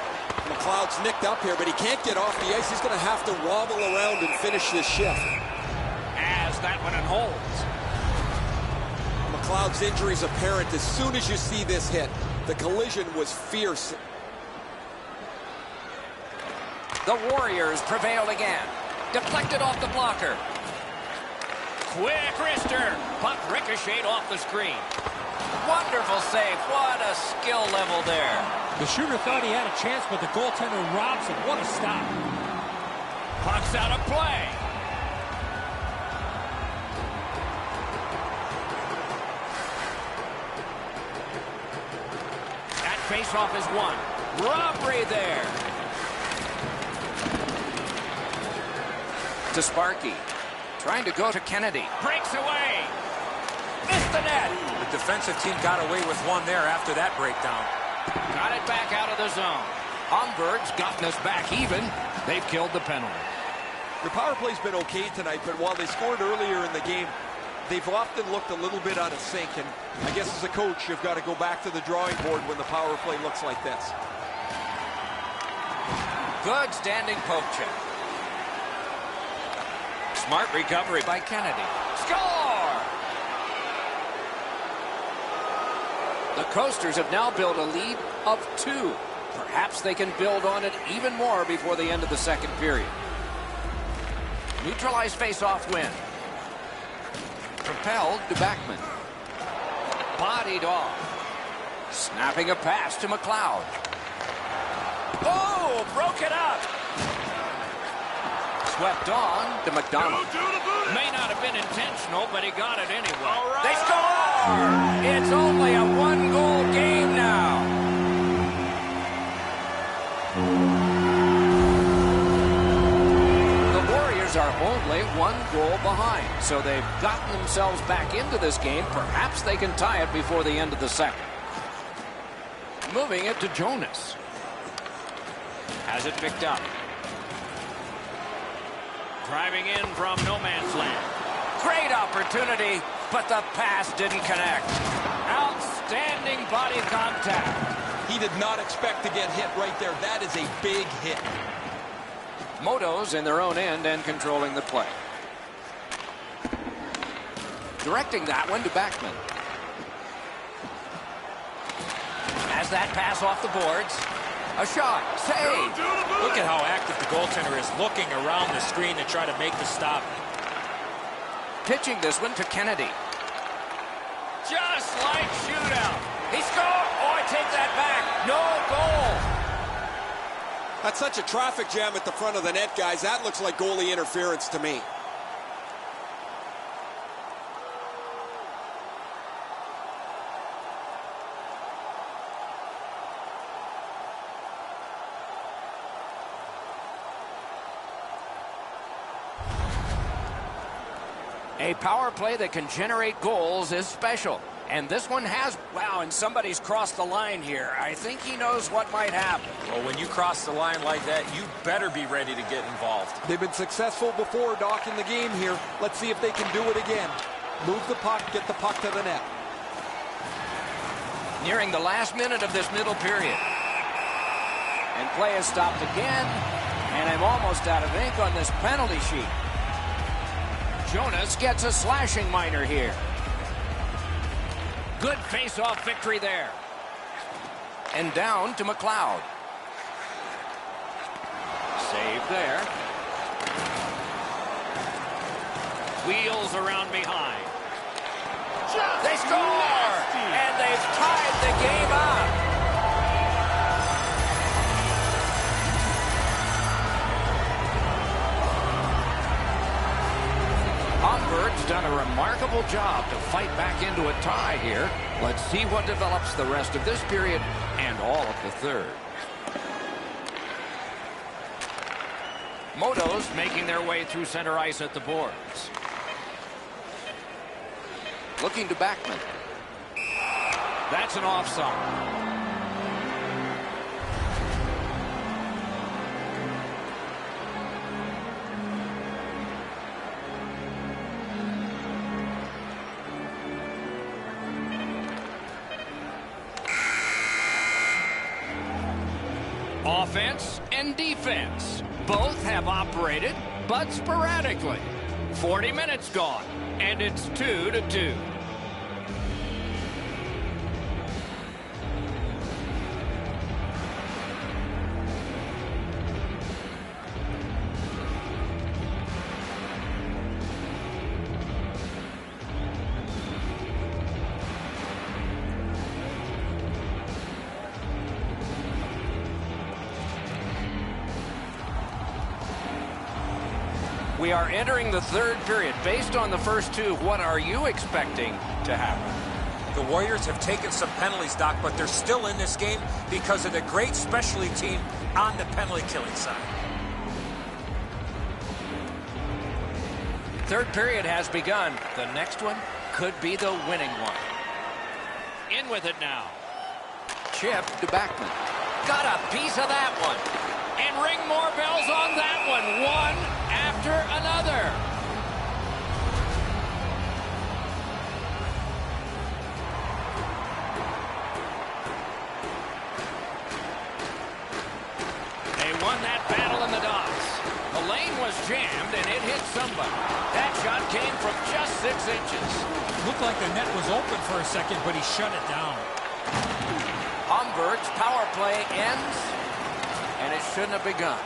McLeod's nicked up here, but he can't get off the ice. He's going to have to wobble around and finish this shift.
As that one holds.
McLeod's injury is apparent as soon as you see this hit. The collision was fierce.
The Warriors prevail again. Deflected off the blocker. Quick wrister. Puck ricocheted off the screen. Wonderful save. What a skill level there.
The shooter thought he had a chance, but the goaltender robs him. What a stop.
Puck's out of play. That faceoff is won. Robbery there. To Sparky. Trying to go to Kennedy. Breaks away. Missed the net.
The defensive team got away with one there after that breakdown.
Got it back out of the zone. Homburg's gotten us back even. They've killed the penalty.
The power play's been okay tonight, but while they scored earlier in the game, they've often looked a little bit out of sync. And I guess as a coach, you've got to go back to the drawing board when the power play looks like this.
Good standing poke check. Smart recovery by Kennedy. Score! The Coasters have now built a lead of 2. Perhaps they can build on it even more before the end of the second period. Neutralized face-off win. Propelled to Backman. Bodied off. Snapping a pass to McLeod. Oh, broke it up. Swept on to McDonald. May not have been intentional, but he got it anyway. They score! It's only a 1-goal game now. The Warriors are only 1 goal behind, so they've gotten themselves back into this game. Perhaps they can tie it before the end of the second. Moving it to Jonas. Has it picked up. Driving in from no man's land. Great opportunity, but the pass didn't connect. Outstanding body contact.
He did not expect to get hit right there. That is a big hit.
Moto's in their own end and controlling the play. Directing that one to Backman. Has that pass off the boards. A shot. Save.
Look at how active the goaltender is looking around the screen to try to make the stop.
Pitching this one to Kennedy. Just like shootout. He scored. Oh, I take that back. No goal.
That's such a traffic jam at the front of the net, guys. That looks like goalie interference to me.
A power play that can generate goals is special. And this one has, wow, and somebody's crossed the line here. I think he knows what might happen.
Well, when you cross the line like that, you better be ready to get involved.
They've been successful before, Doc, in the game here. Let's see if they can do it again. Move the puck, get the puck to the net.
Nearing the last minute of this middle period. And play is stopped again. And I'm almost out of ink on this penalty sheet. Jonas gets a slashing minor here. Good face-off victory there. And down to McLeod. Save there. Wheels around behind. They score! And they've tied the game up. Homburg Humbert's done a remarkable job to fight back into a tie here. Let's see what develops the rest of this period and all of the third. Motos making their way through center ice at the boards. Looking to Backman. That's an offside. Offense and defense both have operated, but sporadically. 40 minutes gone, and it's 2-2. We are entering the third period. Based on the first two, what are you expecting to happen?
The Warriors have taken some penalties, Doc, but they're still in this game because of the great specialty team on the penalty killing side.
Third period has begun. The next one could be the winning one. In with it now. Chip to Backman. Got a piece of that one. And ring more bells on that one. One after another. They won that battle in the docks. The lane was jammed and it hit somebody. That shot came from just 6 inches.
Looked like the net was open for a second, but he shut it down.
Humbert's power play ends, and it shouldn't have begun.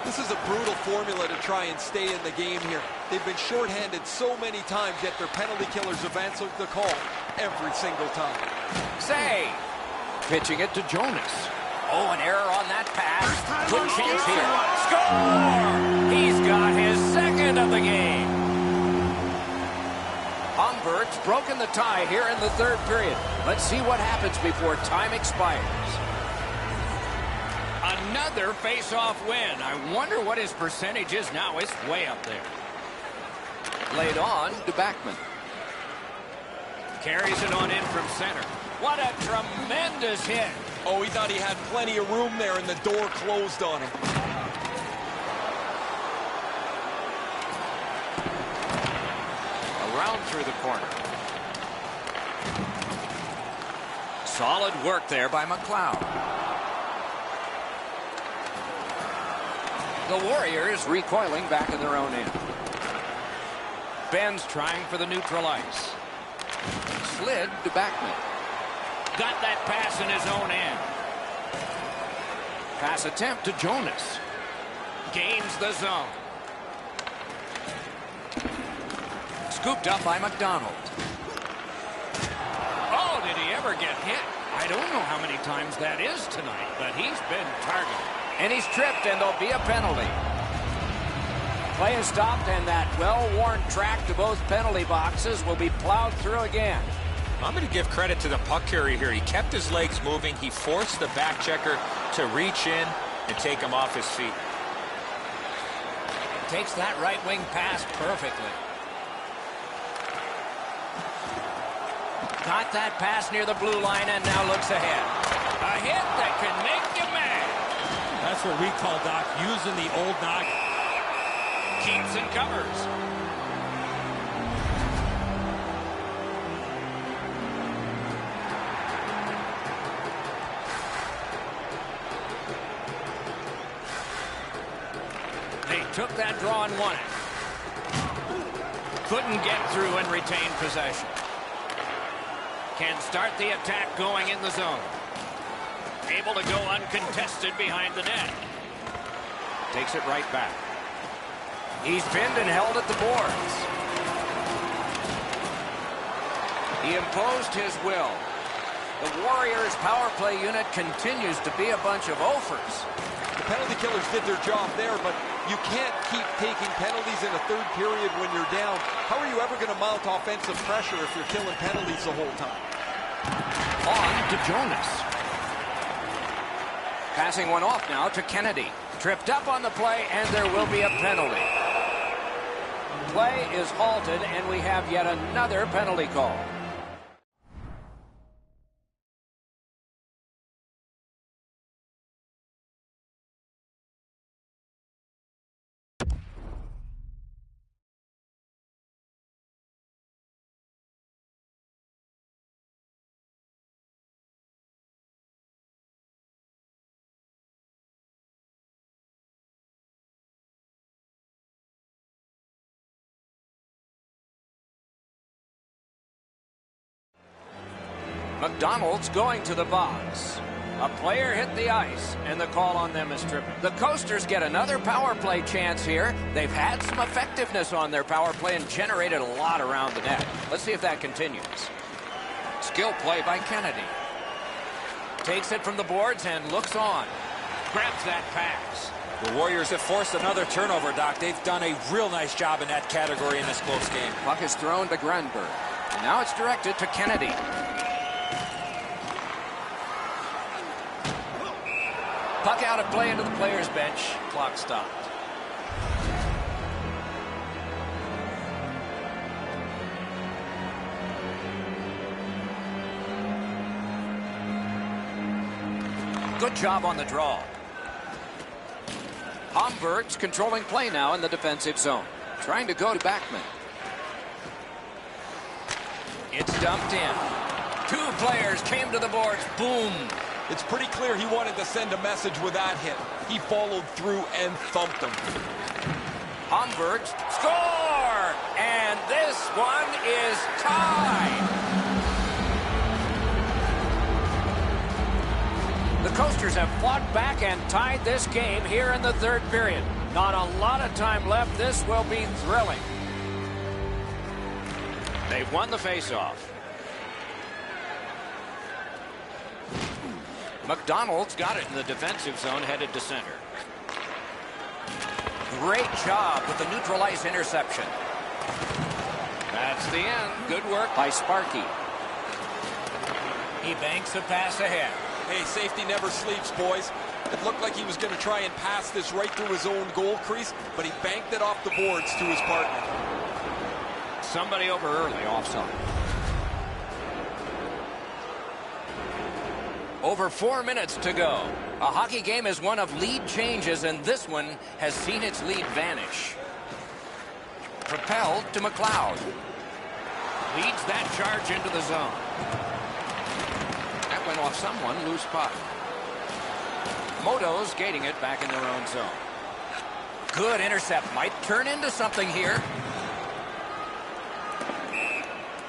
This is a brutal formula to try and stay in the game here. They've been shorthanded so many times, yet their penalty killers have answered the call every single time.
Say, pitching it to Jonas. Oh, an error on that pass. Good chance here. Score! He's got his second of the game. Humbert's broken the tie here in the third period. Let's see what happens before time expires. Another face-off win. I wonder what his percentage is now. It's way up there. Laid on to Backman. Carries it on in from center. What a tremendous hit.
Oh, he thought he had plenty of room there, and the door closed on him.
Around through the corner. Solid work there by McLeod. The Warriors recoiling back in their own end. Ben's trying for the neutral ice. Slid to Backman. Got that pass in his own end. Pass attempt to Jonas. Gains the zone. Scooped up by McDonald. Oh, did he ever get hit? I don't know how many times that is tonight, but he's been targeted. And he's tripped, and there'll be a penalty. Play is stopped, and that well-worn track to both penalty boxes will be plowed through again.
I'm going to give credit to the puck carrier here. He kept his legs moving. He forced the back checker to reach in and take him off his feet.
Takes that right wing pass perfectly.
Got that pass near the blue line and now looks ahead. A hit that can make you mad.
That's what we call, Doc, using the old noggin.
Keeps and covers. They took that draw and won it. Couldn't get through and retain possession. Can start the attack going in the zone. Able to go uncontested behind the net. Takes it right back. He's pinned and held at the boards. He imposed his will. The Warriors' power play unit continues to be a bunch of offers.
The penalty killers did their job there, but You can't keep taking penalties in a third period when you're down. How are you ever going to mount offensive pressure if you're killing penalties the whole time?
On to Jonas. Passing one off now to Kennedy. Tripped up on the play, and there will be a penalty. Play is halted, and we have yet another penalty call. McDonald's going to the box. A player hit the ice, and the call on them is tripping. The Coasters get another power play chance here. They've had some effectiveness on their power play and generated a lot around the net. Let's see if that continues. Skill play by Kennedy. Takes it from the boards and looks on. Grabs that pass.
The Warriors have forced another turnover, Doc. They've done a real nice job in that category in this close game.
Puck is thrown to Granberg. And now it's directed to Kennedy. Puck out of play into the players' bench. Clock stopped. Good job on the draw. Homburg's controlling play now in the defensive zone. Trying to go to Backman. It's dumped in. Two players came to the boards. Boom.
It's pretty clear he wanted to send a message with that hit. He followed through and thumped him.
Homburg score! And this one is tied. The Coasters have fought back and tied this game here in the third period. Not a lot of time left. This will be thrilling. They've won the faceoff. McDonald's got it in the defensive zone, headed to center. Great job with the neutral ice interception. That's the end. Good work by Sparky. He banks a pass ahead.
Hey, safety never sleeps, boys. It looked like he was going to try and pass this right through his own goal crease, but he banked it off the boards to his partner.
Somebody over early, offside. Over 4 minutes to go. A hockey game is one of lead changes, and this one has seen its lead vanish. Propelled to McLeod. Leads that charge into the zone. That went off someone, loose puck. Moto's gating it back in their own zone. Good intercept. Might turn into something here.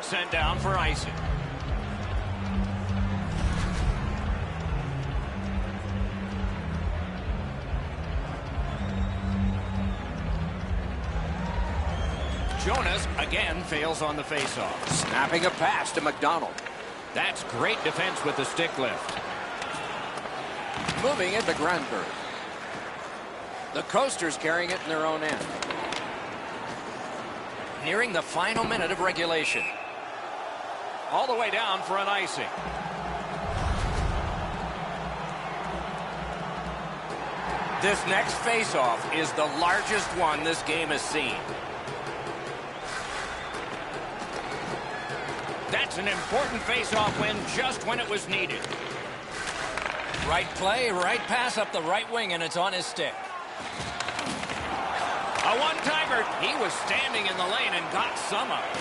Sent down for icing. Jonas again fails on the faceoff. Snapping a pass to McDonald. That's great defense with the stick lift. Moving it to Granberg. The Coasters carrying it in their own end. Nearing the final minute of regulation. All the way down for an icing. This next faceoff is the largest one this game has seen. That's an important face-off win just when it was needed. Right play, right pass up the right wing, and it's on his stick. A one-timer. He was standing in the lane and got some of it.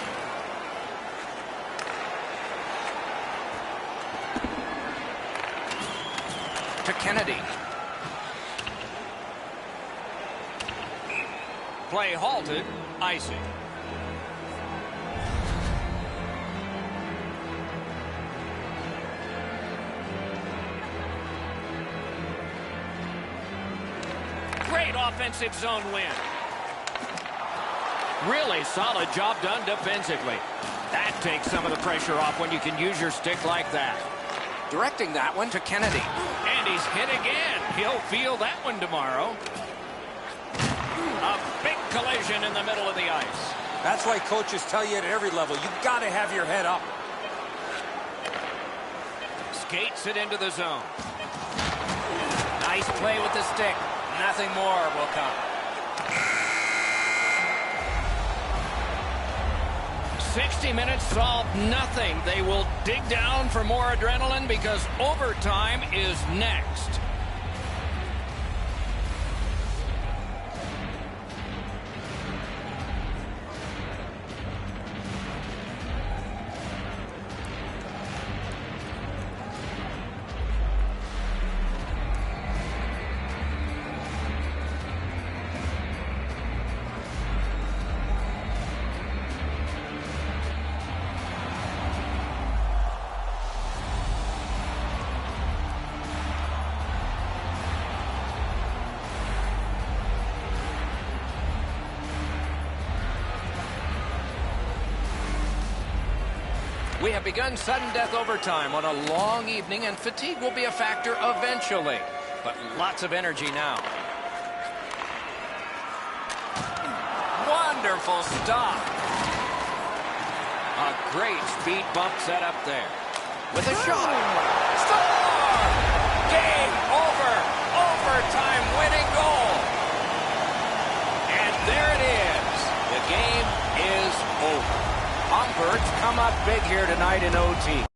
To Kennedy. Play halted. Icing. Great offensive zone win. Really solid job done defensively. That takes some of the pressure off when you can use your stick like that. Directing that one to Kennedy. And he's hit again. He'll feel that one tomorrow. collision in the middle of the ice.
That's why coaches tell you at every level, you got to have your head up.
Skates it into the zone. Nice play with the stick. Nothing more will come. 60 minutes solved nothing. They will dig down for more adrenaline because overtime is next. We have begun sudden death overtime on a long evening, and fatigue will be a factor eventually. But lots of energy now. Wonderful stop. A great speed bump set up there. With a shot. Score! Game over. Overtime winning goal. And there it is. The game is over. Humberts come up big here tonight in OT.